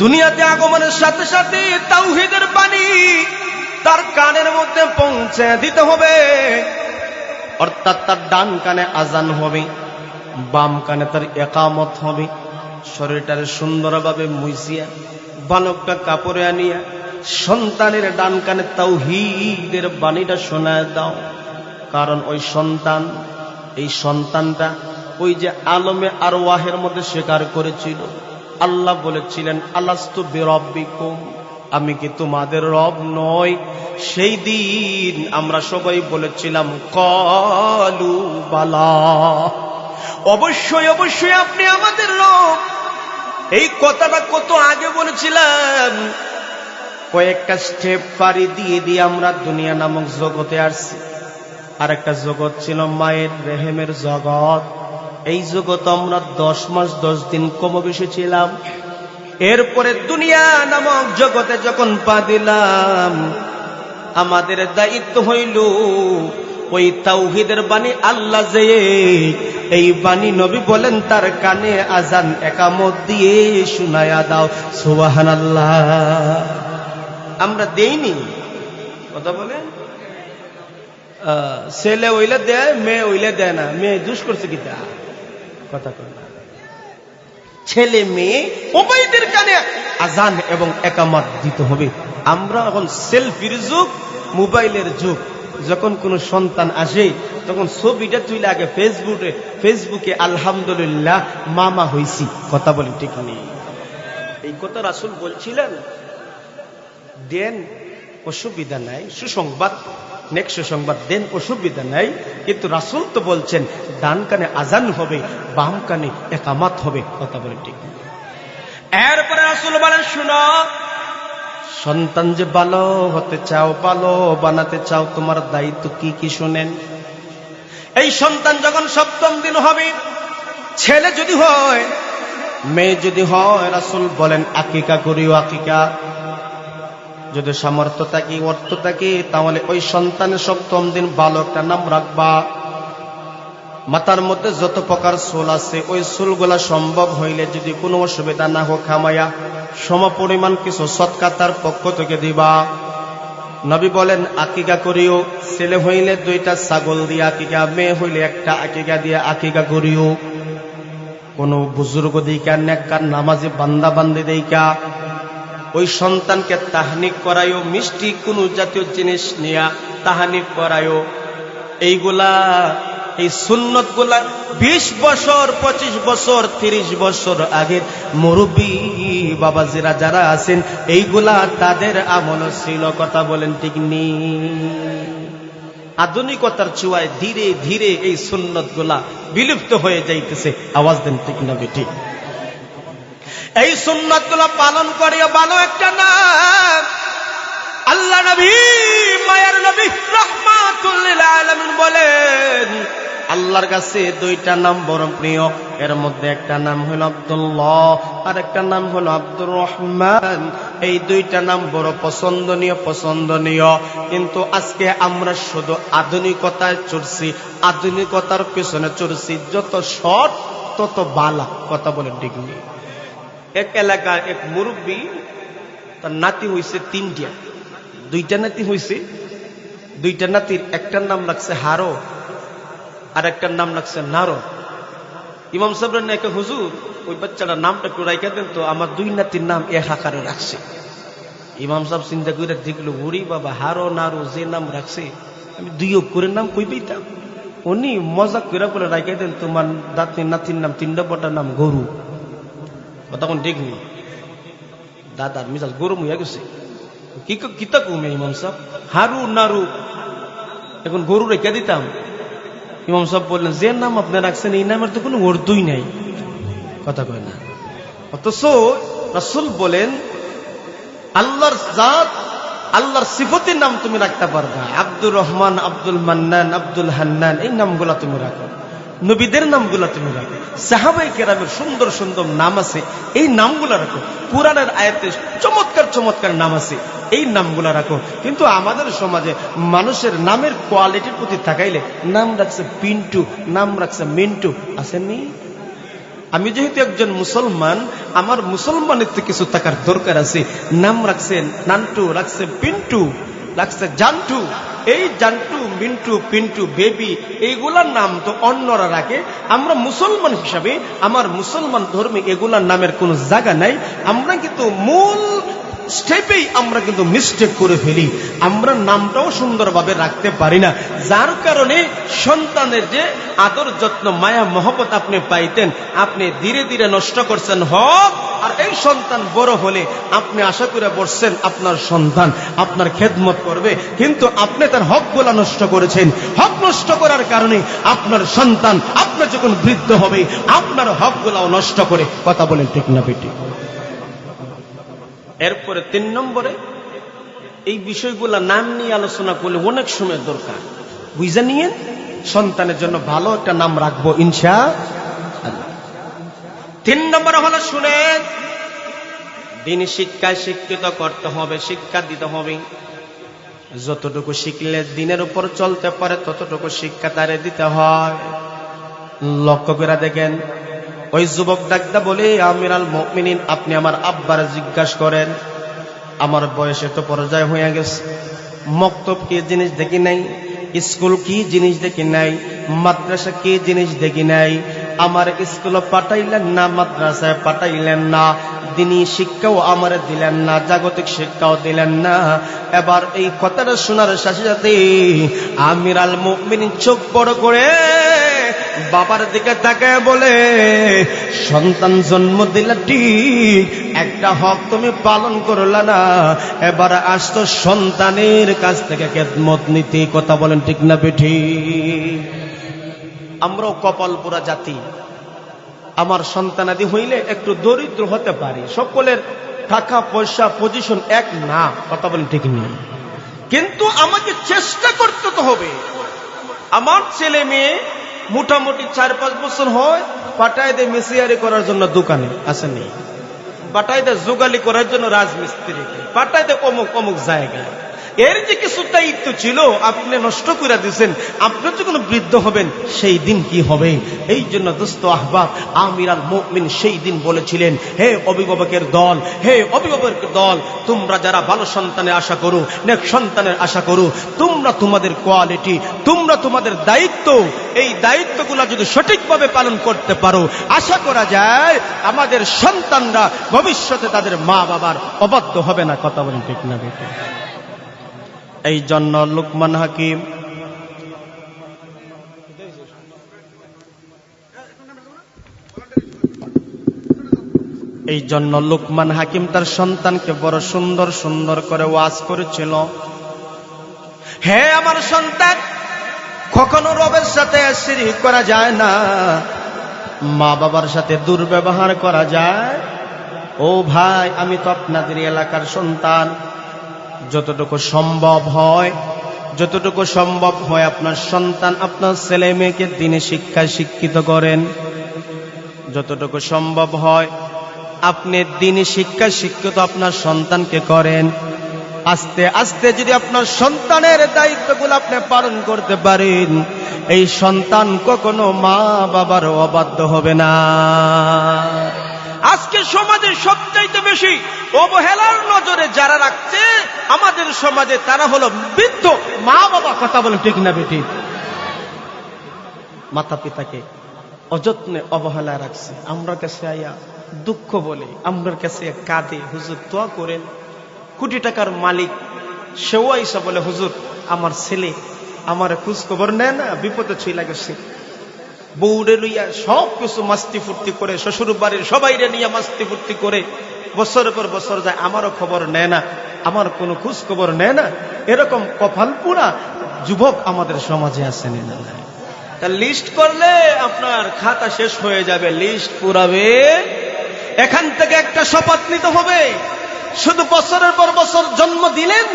দুনিয়াতে আগমনের সাথে সাথে তাওহীদের বাণী তার কানের মধ্যে পৌঁছে দিতে হবে। অর্থাৎ তার ডান কানে আজান হবে, বাম কানে তার ইকামত হবে। শরীরটারে সুন্দরভাবে মুছিয়া ভালো একটা কাপড়ে আনিয়া সন্তানের ডান কানে তাওহীদের বাণীটা শোনায় দাও। কারণ ওই সন্তান, এই সন্তানটা ওই যে আলমে আরওয়াহের মধ্যে স্বীকার করেছিল, আল্লাহ বলেছিলেন আলাস্তু বিরব্বিকুম, আমি কি তোমাদের রব নই? সেই দিন আমরা সবাই বলেছিলাম ক্বালু বালা, অবশ্যই অবশ্যই আপনি আমাদের রব। এই কথাটা কত আগে বলেছিলাম। কয়েকটা স্টেপ পাড়ি দিয়ে দিয়ে আমরা দুনিয়া নামক জগতে আসছি। আর একটা জগৎ ছিল মায়ের রেহেমের জগৎ। এই জগৎ আমরা 10 মাস 10 দিন কমবেশি ছিলাম। এরপরে দুনিয়া নামক জগতে যখন পা দিলাম, আমাদের দায়িত্ব হইল ওই তাওহীদের বাণী আল্লাহ যে এই বাণী নবী বলেন তার কানে আজান একামত দিয়ে শুনায়া দাও। সুবহানাল্লাহ। আমরা দেইনি। কথা বলেন। ছেলে ওইলে দেয়, মেয়ে ওইলে দেয় না। মেয়ে দুষ করছে কিটা? কথা কয় না। ছেলে মেয়ে উভয়দের কানে আজান এবং একামত দিতে হবে। আমরা এখন সেলফির যুগ, মোবাইলের যুগ। যখন কোন সন্তান আসে তখন ছবিটা তুলে আগে ফেসবুকে আলহামদুলিল্লাহ মামা হইছি। কথা বলি ঠিক নেই? এই কথা রাসূল বলছিলেন। দেন, অসুবিধা নাই, সুসংবাদ, নেক্সট সুসংবাদ দেন, অসুবিধা নাই। কিন্তু রাসূল তো বলছেন ডান কানে আজান হবে, বাম কানে একামত হবে। কথা বলি ঠিক? এরপরে রাসূল বলেন, শুনো, সন্তান যে ভালো হতে চাও, ভালো বানাতে চাও, তোমার দায়িত্ব কি কি শুনেন। এই সন্তান যখন সপ্তম দিন হবে, ছেলে যদি হয় মেয়ে যদি হয়, রাসূল বলেন আকিকা করিও। আকিকা যদি সামর্থ্য থাকে, অর্থ থাকে, তাহলে ওই সন্তানের সপ্তম দিন ভালো একটা নাম রাখবা। মাথার মধ্যে যত প্রকার চুল আছে, ওই চুলগুলা সম্ভব হইলে যদি কোনো অসুবিধা না হোক, খামাইয়া সমপরিমাণ কিছু সদকা তার পক্ষ থেকে দিবা। নবী বলেন আকিকা করিও। ছেলে হইলে 2টা ছাগল দিয়ে আকিকা, মেয়ে হইলে 1টা আকিকা দিয়ে আকিকা করিও। কোন বুজুর্গ দিকা, নেককার নামাজি বান্দা বান্দি দিকা ওই সন্তানকে তাহনিক করায়ও, মিষ্টি কোন জাতীয় জিনিস নিয়া তাহনিক করায়ও। এইগুলা, এই সুন্নত গুলা 20 বছর, 25 বছর, 30 বছর আগের মুরব্বী বাবাজিরা যারা আছেন, এইগুলা তাদের আমল ছিল। কথা বলেন ঠিক নি? আধুনিকতার ছোঁয়ায় ধীরে ধীরে এই সুন্নত গুলা বিলুপ্ত হয়ে যাইতেছে। আওয়াজ দেন ঠিক না বেটি? এই সুন্নত গুলা পালন করিয়া ভালো একটা নাম। আল্লাহ নবী, মায়ার নবী রাহমাতুল লিল আলামিন বলেন, আল্লাহর কাছে 2টা নাম বড় প্রিয়। এর মধ্যে একটা নাম হলো আব্দুল্লাহ, আর একটা নাম হলো আব্দুর রহমান। এই 2টা নাম বড় পছন্দনীয়। কিন্তু আজকে আমরা শুধু আধুনিকতায় চড়ছি, আধুনিকতার পেছনে চড়ছি। যত শর্ট তত বালা। কথা বলেন ঠিক নেই? এক এলাকার এক মুরব্বী, তার নাতি হইছে 3টা, 2টা নাতি হইছে। 2টা নাতির একটার নাম রাখছে হারো, আর একটার নাম রাখছে নারো। ইমাম সাহেব নাকি, হুজুর ওই বাচ্চাটার নামটা একটু রাইখা দেন তো, আমার 2 নাতির নাম এক আকারে রাখছে। ইমাম সাহেব চিন্তা করে দেখলো, উরি বাবা, হারো নারো যে নাম রাখছে, আমি 2 করে নাম কই পাইতাম। উনি মজা করে বলে রাইখা দেন, তোমার নাতির নাম 3টা বটার নাম গরু। তখন ঠিক নেই, দাদার মিজাজ গরম হইয়া গেছে। কিতা কমে ইমাম সাহেব, হারু নারু, এখন গরু রেখে দিতাম। ইমাম সাহেব বললেন, যে নাম আপনি রাখছেন এই নামের তো কোনো অর্থই নাই। কথা কয় না? অথচ রাসূল বলেন আল্লাহর জাত, আল্লাহর সিফতের নাম তুমি রাখতে পারবা। আব্দুর রহমান, আব্দুল মান্নান, আব্দুল হান্নান, এই নামগুলা তুমি রাখো। নবীদের নামগুলা তুমি রাখো। সাহাবায়ে কেরামের সুন্দর সুন্দর নাম আছে, এই নামগুলা রাখো। কুরআনের আয়াতে চমৎকার নাম আছে, এই নামগুলা রাখো। কিন্তু আমাদের সমাজে মানুষের নামের কোয়ালিটির প্রতি তাকাইলে নাম রাখছে পিন্টু, নাম রাখছে মিন্টু। আসেননি? আমি যেহেতু একজন মুসলমান, আমার মুসলমানের তো কিছু থাকার দরকার আছে। নাম রাখছে নান্টু, রাখছে পিন্টু, রাখছে জান্টু। এই জান্টু, মিন্টু, পিন্টু, বেবি, এইগুলার নাম তো অন্যরা রাখে। আমরা মুসলমান হিসাবে, আমার মুসলমান ধর্মে এগুলার নামের কোনো জায়গা নাই। আমরা কিন্তু মূল স্টেপেই আমরা কিন্তু মিস্টেক করে ফেলি। আমরা নামটাও সুন্দরভাবে রাখতে পারি না, যার কারণে সন্তানের যে আদর যত্ন মায়া মহব্বত আপনি পাইতেন, আপনি ধীরে ধীরে নষ্ট করছেন হক। আর এই সন্তান বড় হলে আপনি আশা করে বসছেন আপনার সন্তান আপনার খেদমত করবে, কিন্তু আপনি তার হকগুলা নষ্ট করেছেন। হক নষ্ট করার কারণে আপনার সন্তান আপনার যখন বৃদ্ধ হবে, আপনার হকগুলাও নষ্ট করে। কথা বলেন ঠিক না বেটি? এরপরে 3 নম্বরে, এই বিষয়গুলা নাম নিয়ে আলোচনা করলে অনেক সময় দরকার। বুঝে নিয়ে সন্তানের জন্য ভালো একটা নাম রাখবো ইনশাআল্লাহ। 3 নম্বরে হলো, শুনেন, দিন শিক্ষায় শিক্ষিত করতে হবে, শিক্ষা দিতে হবে। যতটুকু শিখলে দিনের উপর চলতে পারে ততটুকু শিক্ষা তারে দিতে হয়। লক্ষ্য করে দেখেন, ওই যুবক ডাকদা বলে, আমিরাল মুমিনিন, আপনি আমার আব্বার জিজ্ঞাসা করেন, আমার বয়সে তো পর্যায় হয়ে গেছে, মক্তব কি জিনিস দেখি নাই, স্কুল কি জিনিস দেখি নাই, মাদ্রাসা কি জিনিস দেখি নাই। আমার স্কুলে পাঠাইলেন না, মাদ্রাসায় পাঠাইলেন না, দিনী শিক্ষাও আমার দিলেন না, জাগতিক শিক্ষাও দিলেন না। এবার এই কথাটা শোনার সাথে সাথে আমিরাল মুমিনিন চোখ বড় করে বাবার দিকে তাকায় বলে, সন্তান জন্ম দিলে ঠিক, একটা হক তুমি পালন করলা না, এবার আসতো সন্তানের কাছ থেকে খেদমত নীতি। কথা বলেন ঠিক না বেঠি? আমরাও কপাল পোড়া জাতি, আমার সন্তানাদি হইলে একটু দরিদ্র হতে পারি, সকলের টাকা পয়সা পজিশন এক না, কথা বলেন ঠিক নেই, কিন্তু আমাকে চেষ্টা করতে তো হবে। আমার ছেলে মেয়ে মোটামুটি 4-5 বছর হয়, পাঠায় দেয় মেসিয়ারি করার জন্য দোকানে, আসেনি, পাঠায় দেয় যোগালি করার জন্য রাজমিস্ত্রিকে, পাঠায় দেয় অমুক অমুক জায়গায়। এর যে কিছু দায়িত্ব ছিল আপনি নষ্ট করে দিয়েছেন, আপনি যখন বৃদ্ধ হবেন সেই দিন কি হবে? এই জন্য দোস্ত আহবাব, আমির আল মুমিন সেই দিন বলেছিলেন, হে অভিভাবকের দল, হে অভিভাবকের দল, তোমরা যারা ভালো সন্তানের আশা করো, নেক সন্তানের আশা করো, তোমরা তোমাদের কোয়ালিটি, তোমরা তোমাদের দায়িত্ব, এই দায়িত্বগুলো যদি সঠিকভাবে পালন করতে পারো, আশা করা যায় আমাদের সন্তানরা ভবিষ্যতে তাদের মা বাবার অবাধ্য হবে না। কথা বলেন ঠিক না বেটা? এই জন্য লুকমান হাকিম তার সন্তানকে বড় সুন্দর সুন্দর করে ওয়াজ করেছিল। হে আমার সন্তান, কখনো রবের সাথে শিরক করা যায় না, মা বাবার সাথে দুর্ব্যবহার করা যায়। ও ভাই, আমি তো আপনাদের এলাকার সন্তান, যতটুকু সম্ভব হয় আপনার সন্তান, আপনার ছেলে মেয়েকে দ্বীনি শিক্ষায় শিক্ষিত করেন। যতটুকু সম্ভব হয় আপনি দ্বীনি শিক্ষায় শিক্ষিত আপনার সন্তানকে করেন। আস্তে আস্তে যদি আপনার সন্তানের দায়িত্বগুলো আপনি পালন করতে পারেন, এই সন্তান কখনো মা বাবার অবাধ্য হবে না। আজকে সমাজে সবচাইতে বেশি অবহেলার নজরে যারা রাখছে আমাদের সমাজে, তারা হলো বৃদ্ধ মা বাবা। কথা বলেন ঠিক না বেটি? মাতা পিতাকে অযত্নে অবহেলা রাখছে। আমরা কাছে আয়া দুঃখ বলে, আমরা কাছে কাঁদে, হুজুর দোয়া করেন। কোটি টাকার মালিক সেও আইসা বলে, হুজুর আমার ছেলে আমার খোঁজ খবর নেয় না, বিপদে ছুঁই লাগেছে, বউরে লইয়া সব কিছু মাস্তি ফুর্তি করে, শ্বশুর বাড়ির সবাইরে নিয়ে মাস্তি ফুর্তি করে, বছরের পর বছর যায়, আমারও খবর নেয় না, আমার কোনো খোঁজ খবর নেয় না। এরকম কপাল পুরা যুবক আমাদের সমাজে আসেন না। তা লিস্ট করলে আপনার খাতা শেষ হয়ে যাবে, লিস্ট পুরাবে। এখান থেকে একটা শপথ নিতে হবে, শুধু বছরের পর বছর জন্ম দিলেন,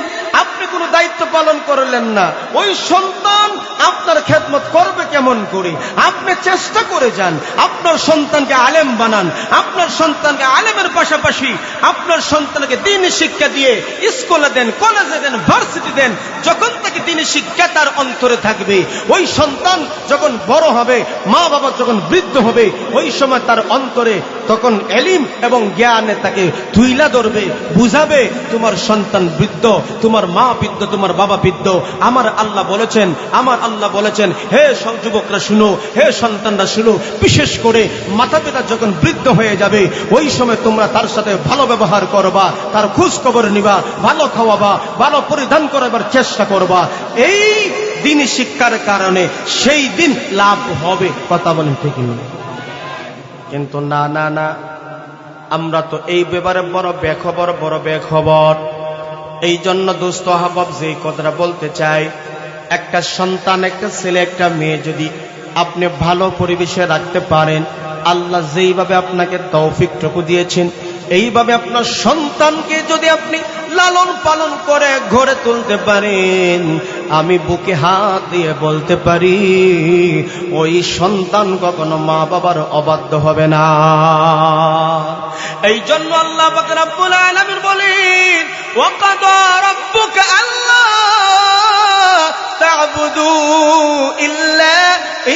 আপনি কোনো দায়িত্ব পালন করলেন না, ওই সন্তান আপনার খেদমত করবে কেমন করে? আপনি চেষ্টা করে যান, আপনার সন্তানকে আলেম বানান, আপনার সন্তানকে আলেমের পাশাপাশি আপনার সন্তানকে দ্বীনি শিক্ষা দিয়ে স্কুলে দেন, কলেজে দেন, ভার্সিটি দেন। যখন তাকে দ্বীনি শিক্ষা তার অন্তরে থাকবে, ওই সন্তান যখন বড় হবে, মা বাবা যখন বৃদ্ধ হবে, ওই সময় তার অন্তরে তখন এলিম এবং জ্ঞানে তাকে তুইলা ধরবে, বুঝাবে তোমার সন্তান বৃদ্ধ, তোমার মা বৃদ্ধ, তোমার বাবা বৃদ্ধ। আমার আল্লাহ বলেছেন, হে যুবকরা শুনো, হে সন্তানরা শুনো, বিশেষ করে মাতা পিতা যখন বৃদ্ধ হয়ে যাবে, ওই সময় তোমরা তার সাথে ভালো ব্যবহার করবা, তার খোঁজ খবর নিবা, ভালো খাওয়াবা, ভালো পরিধান করাবার চেষ্টা করবা। এই দ্বীনি শিক্ষার কারণে সেই দিন লাভ হবে। কথা বলেন ঠিক না? কিন্তু না না না, আমরা তো এই ব্যাপারে বড় বেখবর। এই জন্য দোস্ত আহবাব যে কথাটা বলতে চাই, একটা সন্তান, একটা ছেলে, একটা মেয়ে যদি আপনি ভালো পরিবেশে রাখতে পারেন, আল্লাহ যেইভাবে আপনাকে তৌফিকটুকু দিয়েছেন, এইভাবে আপনার সন্তানকে যদি আপনি লালন পালন করে গড়ে তুলতে পারেন, আমি বুকে হাত দিয়ে বলতে পারি ওই সন্তান কখনো মা বাবার অবাধ্য হবে না। এই জন্য আল্লাহ পাক রব্বুল আলামিন বলেন, ওয়াকাদা রাব্বুকা আল্লা তা'বুদু ইল্লা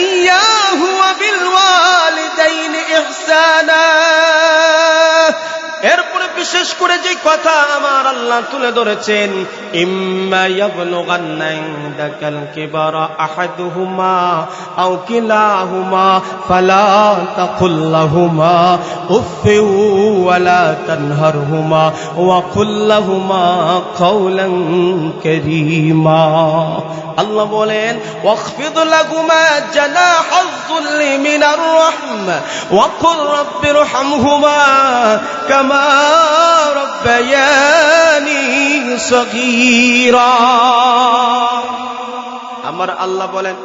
ইয়্যাহু ওয়া বিল ওয়ালিদাইনি ইহসানা। এরপরে বিশেষ করে যে কথা আমার আল্লাহ তুলে ধরেছেন, ইম্মা ইয়াবলুগান্না ইনদাকাল কিবারা আহাদুহুমা আও কিলাহুমা ফালা তাকুল লাহুমা উফফিউ ওয়ালা তানহারহুমা ওয়া কুল লাহুমা কাওলান কারীমা। আল্লাহ বলেন, ওয়াখফিদ লাহুমা জানাহাজ যুল্লি মিনার রাহমা ওয়া কুল রাব্বিরহামহুমা কামা রাব্বায়ানি সগীরা। আমার আল্লাহ বলেন,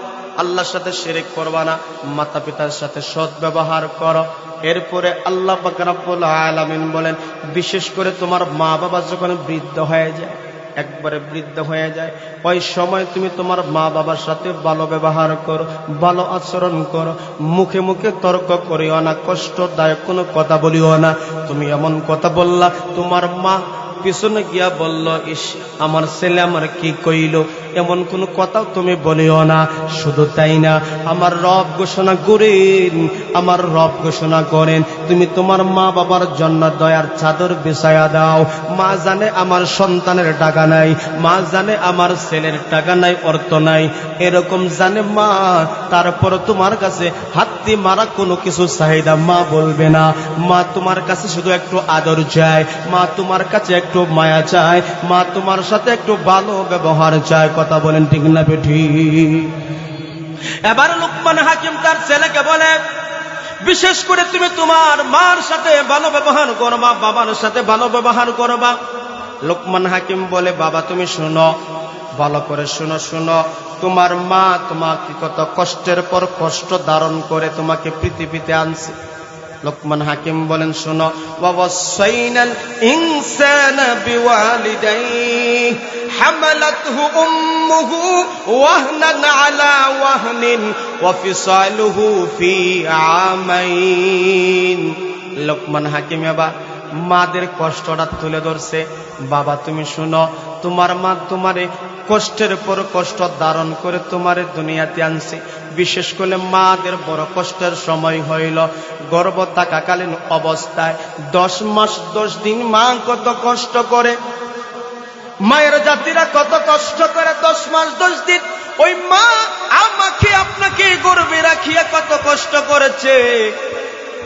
আল্লাহর সাথে শিরক করবা না, মাতা পিতার সাথে সৎ ব্যবহার করো। এরপরে আল্লাহ পাক রব্বুল আলামিন বলেন, বিশেষ করে তোমার মা বাবা যখন বৃদ্ধ হয়ে যায়, একবারে বৃদ্ধ হয়ে যায়, ওই সময় তুমি তোমার মা বাবার সাথে ভালো ব্যবহার করো, ভালো আচরণ করো, মুখে মুখে তর্ক করিও না, কষ্টদায়ক কোনো কথা বলিও না। তুমি এমন কথা বললা, তোমার মা পিছনে গিয়া বলল, ইস আমার ছেলে আমার কি কইল, এমন কোন কথাও তুমি বলিও না। শুধু তাই না, আমার রব ঘোষণা করেন, আমার রব ঘোষণা করেন, তুমি তোমার মা বাবার জন্য দয়ার চাদর বিছায়া দাও। মা জানে আমার সন্তানের টাকা নাই, মা জানে আমার ছেলের টাকা নাই, অর্থ নাই, এরকম জানে মা, তারপর তোমার কাছে হাত্তি মারা কোনো কিছু চাহিদা মা বলবে না। মা তোমার কাছে শুধু একটু আদর চায়, মা তোমার কাছে একটু মায়া চায়, মা তোমার সাথে একটু ভালো ব্যবহার চায়। কথা বলেন ঠিক না বেঠিক? এবার লুকমান হাকিম তার ছেলেকে বলে, বিশেষ করে তুমি তোমার মার সাথে ভালো ব্যবহার করবা, বাবার সাথে ভালো ব্যবহার করবা। লুকমান হাকিম বলে, বাবা তুমি শুনো, ভালো করে শুনো, শুনো, তোমার মা তোমাকে কত কষ্টের পর কষ্ট ধারণ করে তোমাকে পৃথিবীতে আনছে। লুকমান হাকিম বলেন, শুনো, ওয়াসাইনাল ইনসানা বিওয়ালিদাইহি হামালাতহু উম্মুহু ওয়াহনান আলা ওয়াহনিন ওয়া ফিসালুহু ফি আমাইন। লুকমান হাকিম এবার মাদের কষ্টটা তুলে ধরছে। বাবা তুমি শুনো, তোমার মা তোমারে কষ্টের পর কষ্ট ধারণ করে তোমারে দুনিয়াতে আনছে। বিশেষ করে মাদের বড় কষ্টের সময় হইল গর্ভ থাকাকালীন অবস্থায় 10 মাস 10 দিন মা কত কষ্ট করে, মায়ের জাতিরা কত কষ্ট করে 10 মাস 10 দিন। ওই মা আমাকে আপনাকে গর্ভে রাখিয়া কত কষ্ট করেছে।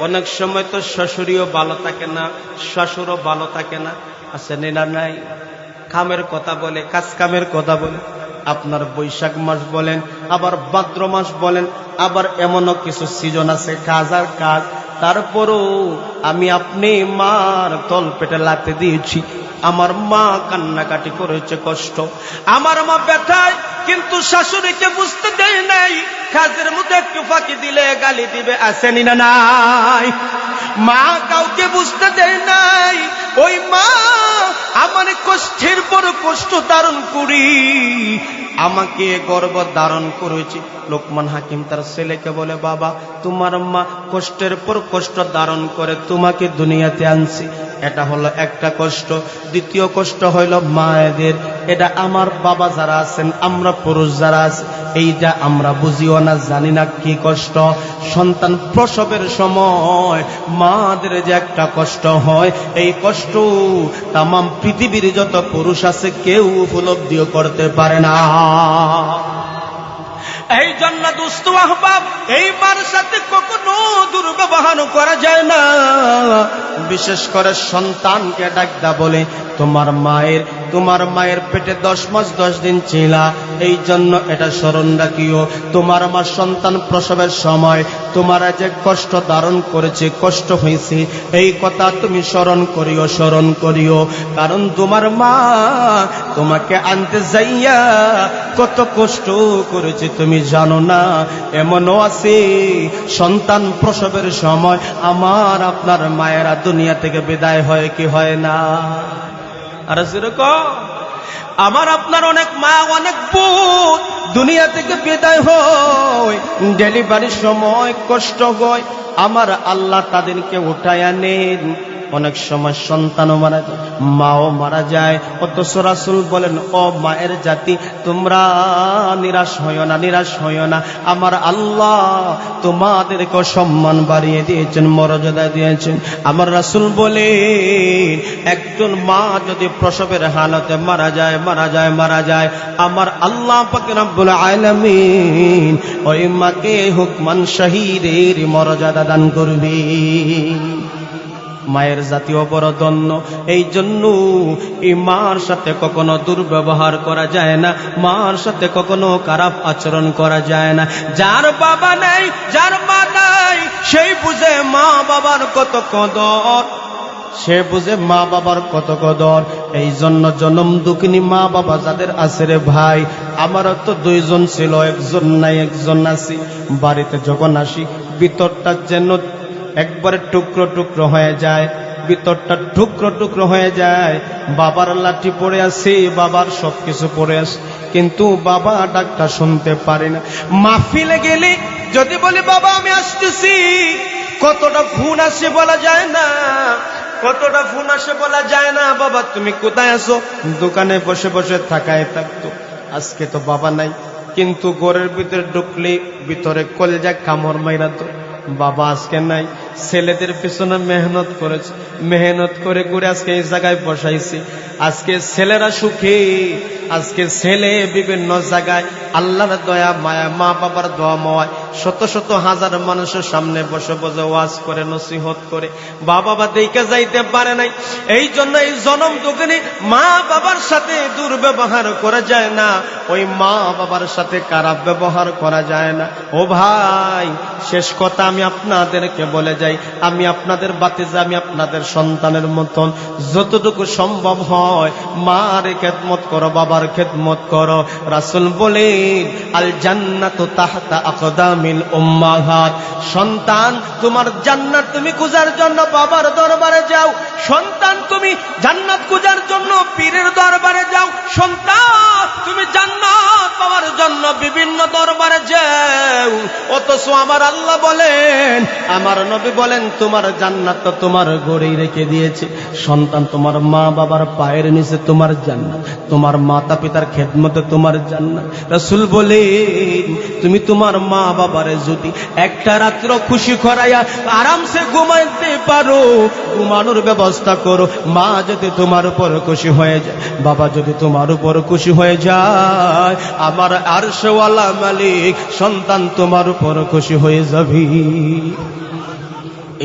অনেক সময় তো শ্বশুরিও ভালো থাকে না, শ্বশুরও ভালো থাকে না, আছে না নাই? কামের কথা বলে, কাজ কামের কথা বলে। আপনার বৈশাখ মাস বলেন, আবার ভাদ্র মাস বলেন, আবার এমনও কিছু সিজন আছে কাজ আর কাজ। তারপরও আমি আপনি মার তল পেটে লাথি দিয়েছি, আমার মা কান্নাকাটি করেছে, কষ্ট, আমার মা ব্যথায়, কিন্তু শাশুড়িকে বুঝতে দেয় নাই। কাজের মধ্যে একটু ফাঁকি দিলে গালি দিবে, আসেনি না নাই? মা কাউকে বুঝতে দেয় নাই। ওই মা আমার কষ্টের পর কষ্ট ধারণ করি আমাকে গর্ভ ধারণ করেছি। লোকমান হাকিম তার ছেলেকে বলে, বাবা তোমার মা কষ্টের পর কষ্ট ধারণ করে তোমাকে দুনিয়াতে আনছি, এটা হলো একটা কষ্ট। দ্বিতীয় কষ্ট হইল মায়েদের, এটা আমার বাবা যারা আছেন, আমরা পুরুষ যারা আছি, এইটা আমরা বুঝিও না, জানি না কি কষ্ট। সন্তান প্রসবের সময় মাদের যে একটা কষ্ট হয়, এই কষ্ট তামাম পৃথিবীর যত পুরুষ আছে কেউ উপলব্ধিও করতে পারে না। এই জন্য দুস্থ আহবাব, এই মার সাথে কখনো দুর্ব্যবহার করা যায় না। বিশেষ করে সন্তানকে ডাকদা বলে, তোমার মায়ের পেটে 10 মাস 10 দিন ছিলা, এই জন্য এটা স্মরণ রাখিও। তোমার মা সন্তান প্রসবের সময় তোমার যে কষ্ট ধারণ করেছে, কষ্ট হয়েছে, এই কথা তুমি স্মরণ করিও। কারণ তোমার মা তোমাকে আনতে যাইয়া কত কষ্ট করেছে তুমি জানো না। এমনও আছে সন্তান প্রসবের সময় আমার আপনার মায়েরা দুনিয়া থেকে বিদায় হয় কি হয় না? আর যেরকম আমার আপনার অনেক মা, অনেক বোন দুনিয়া থেকে বিদায় হয়, ডেলিভারির সময় কষ্ট হয়, আমার আল্লাহ তাদেরকে উঠায় নেন। অনেক সময় সন্তানও মারা যায়, মাও মারা যায়। অথচ রাসূল বলেন, ও মায়ের জাতি তোমরা নিরাশ হইও না, আমার আল্লাহ তোমাদেরকে সম্মান বাড়িয়ে দিয়েছেন, মর্যাদা দিয়েছেন। আমার রাসূল বলে, একজন মা যদি প্রসবের হালতে মারা যায়, আমার আল্লাহ পাক রব্বুল আলামিন ওই মাকে হুকমান শহীদের মর্যাদা দান করবে। মায়ের জাতীয় বড় ধন্য। এই জন্য এই মার সাথে কখনো দুর্ব্যবহার করা যায় না, মার সাথে কখনো খারাপ আচরণ করা যায় না। যার বাবা নাই, যার মা নাই, সেই বুঝে মা বাবার কত কদর। সে বুঝে মা বাবার কত কদর। এই জন্য জনম দুঃখিনী মা বাবা যাদের আছে রে ভাই, আমারও তো দুইজন ছিল, একজন নাই একজন আছি। বাড়িতে যখন আসি ভিতরটা যেন একবারে টুকরো টুকরো হয়ে যায়, ভিতরটা টুকরো টুকরো হয়ে যায়। বাবার লাঠি পড়ে আছে, বাবার সবকিছু পড়ে আছে, কিন্তু বাবা ডাকটা শুনতে পারি না। মাহফিলে গেলে যদি বলি বাবা আমি আসতেছি, কতটা ফোন আসে বলা যায় না, কতটা ফোন আসে বলা যায় না। বাবা তুমি কোথায় আছো? দোকানে বসে বসে থাকায় থাকতো। আজকে তো বাবা নাই, কিন্তু ঘরের ভিতরে ঢুকলে ভিতরে কলেজা কামড় মাইরা তো বাবা আজকে নাই। ছেলেদের পিছনে মেহনত করেছে, মেহনত করে করে আজকে এই জায়গায় বসাইছি। আজকে ছেলেরা সুখী, আজকে ছেলে বিভিন্ন জায়গায় আল্লাহর দয়া মায়া মা বাবার দোয়া মায় শত শত হাজার মানুষের সামনে বসে বসে ওয়াজ করে নসিহত করে বাবা দেখে যাইতে পারে নাই। এই জন্য এই জনম দুঃখিনী মা বাবার সাথে দুর্ব্যবহার করা যায় না, ওই মা বাবার সাথে খারাপ ব্যবহার করা যায় না। ও ভাই, শেষ কথা আমি আপনাদেরকে বলে যাই, আমি আপনাদের বাতিজা, আমি আপনাদের সন্তানের মতন যতটুকু সম্ভব হয় মার খেদমত করো, বাবার খেদমত করো। রাসূল বলেন আল জান্নাতু তাহতা আকদামিল উম্মাহাত। সন্তান তোমার জান্নাত তুমি খোঁজার জন্য বাবার দরবারে যাও, সন্তান তুমি জান্নাত খোঁজার জন্য পীরের দরবারে যাও, সন্তান তুমি জান্নাত পাওয়ার জন্য বিভিন্ন দরবারে যাও। অথচ আমার আল্লাহ বলেন, আমার নবী বলেন, তোমার জান্নাত তো তোমার ঘরেই রেখে দিয়েছে। সন্তান তোমার মা বাবার পায়ের নিচে তোমার জান্নাত, তোমার মাতা পিতার খেদমতে তোমার জান্নাত। রাসূল বলেন তুমি তোমার মা বাবারে যদি একটা রাত্র খুশি করাইয়া আরামসে ঘুমাইতে পারো, ঘুমানোর ব্যবস্থা করো। মা যদি তোমার উপর খুশি হয়ে যায়, বাবা যদি তোমার উপর খুশি হয়ে যায়, আমার আরশওয়ালা মালিক সন্তান তোমার উপর খুশি হয়ে যাবে।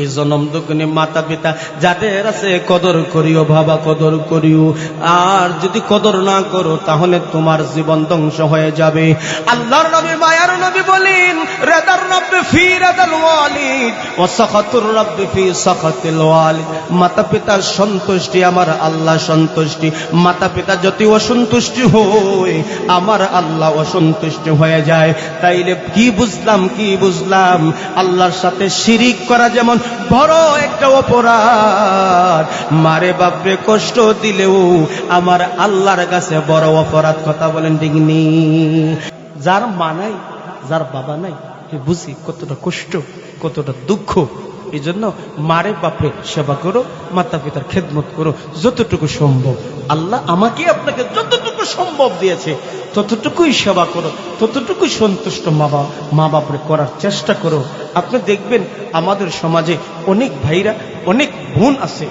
এই জনম দুঃখিনী মাতা পিতা যাদের আছে কদর করিও বাবা, কদর করিও। আর যদি কদর না করো তাহলে তোমার জীবন ধ্বংস হয়ে যাবে। আল্লাহর নবী মায়ার নবী বলেন রাদার রব্বি ফি রাদাল ওয়ালিদ ওয়া সাখাতুর রব্বি ফি সাখাতিল ওয়ালিদ। মাতা পিতার সন্তুষ্টি আমার আল্লাহ সন্তুষ্টি, মাতা পিতা যদি অসন্তুষ্টি হয় আমার আল্লাহ অসন্তুষ্ট হয়ে যায়। তাইলে কি বুঝলাম, কি বুঝলাম? আল্লাহর সাথে শিরিক করা যেমন বড় একটা অপরাধ, মারে বাপরে কষ্ট দিলেও আমার আল্লাহর কাছে বড় অপরাধ। কথা বলেন ঠিক নি? যার মা নাই, যার বাবা নাই, বুঝি কতটা কষ্ট, কতটা দুঃখ। এই জন্য মারে বাপরে সেবা করো, মাতা পিতার খেদমত করো যতটুকু সম্ভব। আল্লাহ আমাকে আপনাকে যতটুকু সম্ভব দিয়েছে ততটুকুই সেবা করো, ততটুকুই সন্তুষ্ট মা বাপরে করার চেষ্টা করো। আপনি দেখবেন আমাদের সমাজে অনেক ভাইরা, অনেক বোন আছে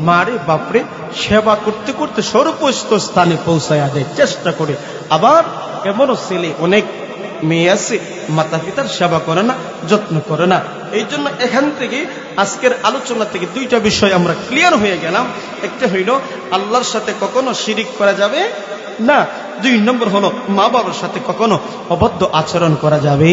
মারে বাপরে সেবা করতে করতে সর্বোচ্চ স্থানে পৌঁছায় দেয়, চেষ্টা করে। আবার এমনও ছেলে, অনেক মেয়ে আছে মাতা পিতার সেবা করে না, যত্ন করে না। এই জন্য এখান থেকে আজকের আলোচনা থেকে দুইটা বিষয় আমরা ক্লিয়ার হয়ে গেলাম। একটা হইল আল্লাহর সাথে কখনো শিরিক করা যাবে না, 2 নম্বর হলো মা বাবার সাথে কখনো অবদ্ধ আচরণ করা যাবে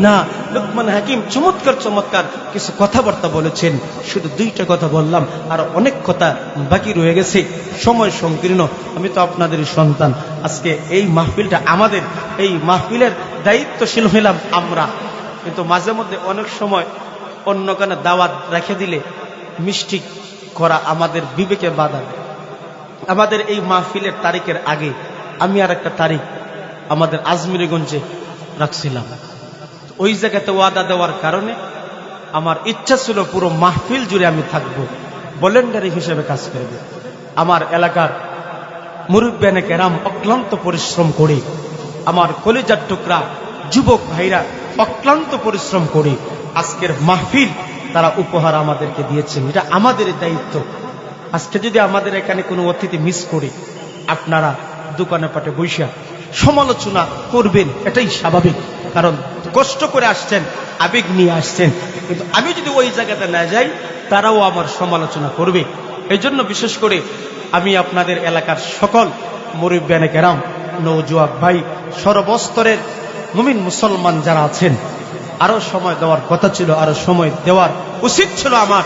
না। লোকমান হাকিম চমৎকার চমৎকার কিছু কথাবার্তা বলেছেন, শুধু 2টা কথা বললাম, আর অনেক কথা বাকি রয়ে গেছে, সময় সংকীর্ণ। আমি তো আপনাদেরই সন্তান, আজকে এই মাহফিলটা আমাদের, এই মাহফিলের দায়িত্বশীল হইলাম আমরা। কিন্তু মাঝে মধ্যে অনেক সময় অন্য কানে দাওয়াত রেখে দিলে মিষ্টি করা আমাদের বিবেকে বাধা। আমাদের এই মাহফিলের তারিখের আগে আমি আর একটা তারিখ আমাদের আজমিরগঞ্জে রাখছিলাম। ওই জায়গাতে ওয়াদা দেওয়ার কারণে আমার ইচ্ছা ছিল পুরো মাহফিল জুড়ে আমি থাকবো, ভলেন্টারি হিসেবে কাজ করব। আমার এলাকার মুরব্বিয়ানে কেরাম অক্লান্ত পরিশ্রম করে, আমার কলিজার টুকরা যুবক ভাইরা অক্লান্ত পরিশ্রম করে আজকের মাহফিল তারা উপহার আমাদেরকে দিয়েছেন। এটা আমাদের দায়িত্ব। আজকে যদি আমাদের এখানে কোনো অতিথি মিস করে, আপনারা দোকানে পাটে বৈশা সমালোচনা করবেন, এটাই স্বাভাবিক, কারণ কষ্ট করে আসছেন, আবেগ নিয়ে আসছেন। কিন্তু আমি যদি ওই জায়গাতে না যাই, তারাও আমার সমালোচনা করবে। এই জন্য বিশেষ করে আমি আপনাদের এলাকার সকল মুরব্বিয়ানে কেরাম, নওজোয়ান ভাই, সর্বস্তরের মুমিন মুসলমান যারা আছেন, আরো সময় দেওয়ার কথা ছিল, আরো সময় দেওয়ার উচিত ছিল আমার,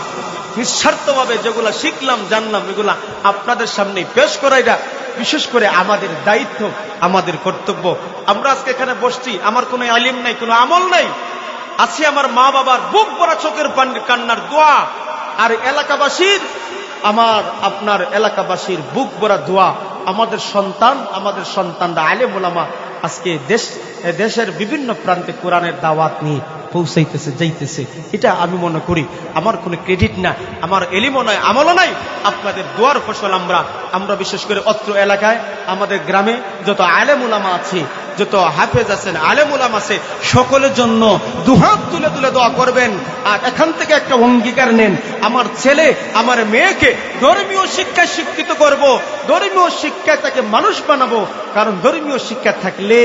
নিঃস্বার্থভাবে যেগুলা শিখলাম জানলাম এগুলা আপনাদের সামনে পেশ করা, এটা বিশেষ করে আমাদের দায়িত্ব, আমাদের কর্তব্য। আমরা আজকে এখানে বসছি, আমার কোনো আলিম নাই, কোনো আমল নাই, আছি আমার মা বাবার বুক ভরা চোখের কান্নার দোয়া, আর এলাকাবাসীর, আমার আপনার এলাকাবাসীর বুক ভরা দোয়া। আমাদের সন্তানরা আলেম ওলামা আজকে দেশের বিভিন্ন প্রান্তে কোরআনের দাওয়াত নিয়ে পৌঁছাইতেছে, যাইতেছে। এটা আমি মনে করি আমার কোনো ক্রেডিট না, আমার এলিমও নয়, আমলও নাই, আপনাদের দোয়ার ফসল। আমরা বিশেষ করে অত্র এলাকায় আমাদের গ্রামে যত আলেম উলামা আছে, যত হাফেজ আছেন, আলেম উলামা আছে, সকলের জন্য দুহাত তুলে তুলে দোয়া করবেন। আর এখান থেকে একটা অঙ্গীকার নেন, আমার ছেলে আমার মেয়েকে ধর্মীয় শিক্ষায় শিক্ষিত করব, ধর্মীয় শিক্ষায় তাকে মানুষ বানাবো। কারণ ধর্মীয় শিক্ষা থাকলে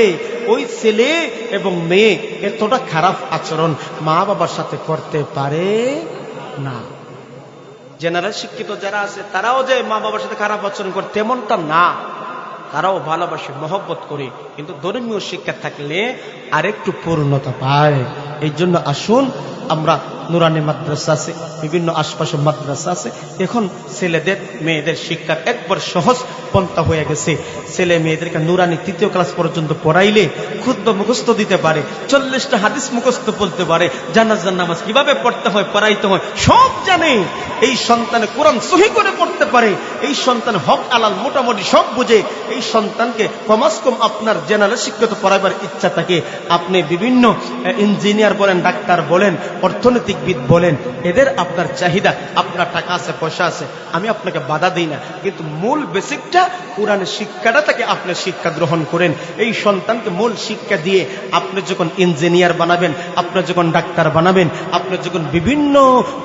ওই ছেলে এবং মেয়ে এতটা খারাপ আচরণ মা বাবার সাথে করতে পারে না। জেনারেল শিক্ষিত যারা আছে তারাও যে মা বাবার সাথে খারাপ আচরণ করে তেমনটা না, তারাও ভালোবাসে, মহব্বত করে, কিন্তু ধর্মীয় শিক্ষা থাকলে আরেকটু পূর্ণতা পায়। এই জন্য আসুন, আমরা নুরানি মাদ্রাসা আছে, বিভিন্ন আশপাশে মাদ্রাসা আছে, এখন ছেলেদের মেয়েদের শিক্ষার একবার সহজ পন্থা হয়ে গেছে। ছেলে মেয়েদেরকে নুরানি 3য় ক্লাস পর্যন্ত পড়াইলে খুতবা মুখস্থ দিতে পারে, 40টা হাদিস মুখস্থ বলতে পারে, জানাজার নামাজ কিভাবে পড়তে হয়, পড়াইতে হয় সব জানে। এই সন্তানে কোরআন সহি করে পড়তে পারে, এই সন্তান হক আলাল মোটামুটি সব বুঝে। এই সন্তানকে কমাস কম আপনার জেনারেল শিক্ষিত পড়াইবার ইচ্ছা থাকে। আপনি বিভিন্ন ইঞ্জিনিয়ার বলেন, ডাক্তার বলেন, অর্থনৈতিকবিদ বলেন, এদের আপনার চাহিদা, আপনার টাকা আছে, পয়সা আছে, আমি আপনাকে বাধা দিই না, কিন্তু মূল বেসিকটা কোরআনের শিক্ষাটা তাকে আপনি শিক্ষা গ্রহণ করেন। এই সন্তানকে মূল শিক্ষা দিয়ে আপনি যখন ইঞ্জিনিয়ার বানাবেন, আপনি যখন ডাক্তার বানাবেন, আপনি যখন বিভিন্ন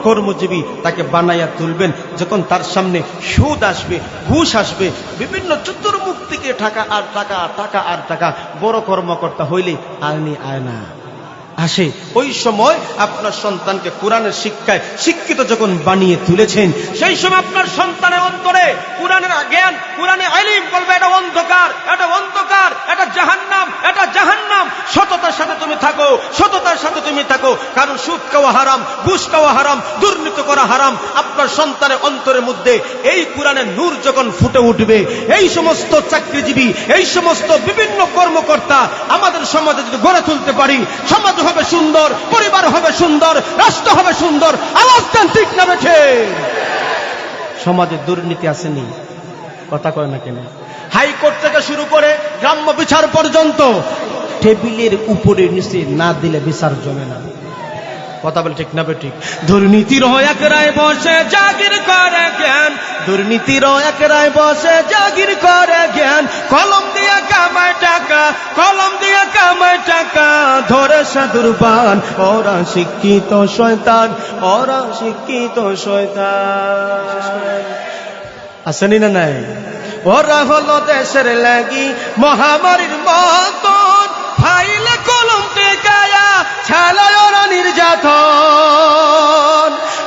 কর্মজীবী তাকে বানাইয়া তুলবেন, যখন তার সামনে সুদ আসবে, ঘুষ আসবে, বিভিন্ন চতুর্মুখ থেকে টাকা আর টাকা, টাকা আর টাকা, বড় কর্মকর্তা হইলে আয়নি আয়না আসে, ওই সময় আপনার সন্তানকে কোরআনের শিক্ষায় শিক্ষিত যখন বানিয়ে তুলেছেন, সেই সময় আপনার সন্তানের অন্তরে কোরআনের জ্ঞান, কোরআনের ইলম বলবে এটা অন্ধকার, এটা অন্ধকার, এটা জাহান্নাম, এটা জাহান্নাম। সততার সাথে তুমি থাকো, সততার সাথে তুমি থাকো, কারণ সুদ খাওয়া হারাম, ঘুষ খাওয়া হারাম, দুর্নীতি করা হারাম। আপনার সন্তানের অন্তরের মধ্যে এই কোরআনের নূর যখন ফুটে উঠবে, এই সমস্ত চাকরিজীবী, এই সমস্ত বিভিন্ন কর্মকর্তা আমাদের সমাজে যদি গড়ে তুলতে পারি, সমাজ হবে সুন্দর, পরিবার হবে সুন্দর, রাষ্ট্র হবে সুন্দর। আওয়াজ দেন ঠিক না বেঠে? সমাজে দুর্নীতি আসেনি, কথা কয় না কেন? হাইকোর্ট থেকে শুরু করে গ্রাম্য বিচার পর্যন্ত টেবিলের উপরে নিচে না দিলে বিচার জমে না। কথা বলে ঠিক না বেঠিক? দুর্নীতির এক রায় বসে জাগির করে জ্ঞান, দুর্নীতির এক রায় বসে জাগির করে জ্ঞান, কলম দিয়ে কামায় টাকা, কলম দিয়ে কামায় টাকা, ধরে সাধুর পান, ওরা শিক্ষিত শয়তান, ওরা শিক্ষিত শয়তান। আসেনি না নাই? ওরা হলো দেশের লাগি মহামারীর মতন, ফাইলে কলম টেকায়া ছালায় ওরা নির্যাতন,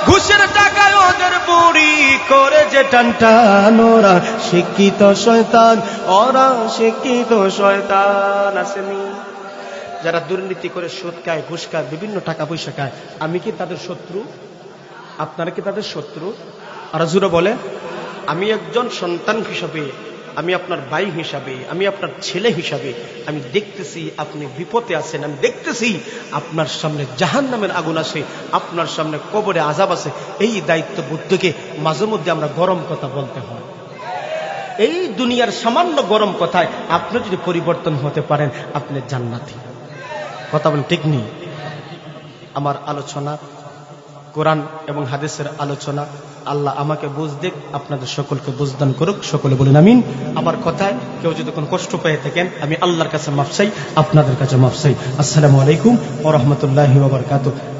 ঘুষের টাকায় ওদের বুড়ি করে যে টান টান, ওরা শিক্ষিত শয়তান, ওরা শিক্ষিত শয়তান। আসেনি? যারা দুর্নীতি করে সুদ খায়, ঘুষ খায়, বিভিন্ন টাকা পয়সা খায়, আমি কি তাদের শত্রু? আপনারা কি তাদের শত্রু? আর জুড়ে বলে, আমি একজন সন্তান হিসাবে, আমি আপনার ভাই হিসাবে, আমি আপনার ছেলে হিসাবে আমি দেখতেছি আপনি বিপদে আছেন, আমি দেখতেছি আপনার সামনে জাহান্নামের আগুন আছে, আপনার সামনে কবরে আযাব আছে। এই দায়িত্ব বুদ্ধকে মাঝে মধ্যে আমরা গরম কথা বলতে হয়। এই দুনিয়ার সামান্য গরম কথায় আপনি যদি পরিবর্তন হতে পারেন, আপনি জান্নাতি। কথা বলেন ঠিক নেই? আমার আলোচনা কোরআন এবং হাদিসের আলোচনা, আল্লাহ আমাকে বুঝ দেখ, আপনাদের সকলকে বুঝদান করুক, সকলে বলেন আমিন। আমার কথায় কেউ যদি কোনো কষ্ট পেয়ে থাকেন, আমি আল্লাহর কাছে মাফ চাই, আপনাদের কাছে মাফ চাই। আসসালামু আলাইকুম ওয়া রাহমাতুল্লাহি ওয়া বারাকাতুহু।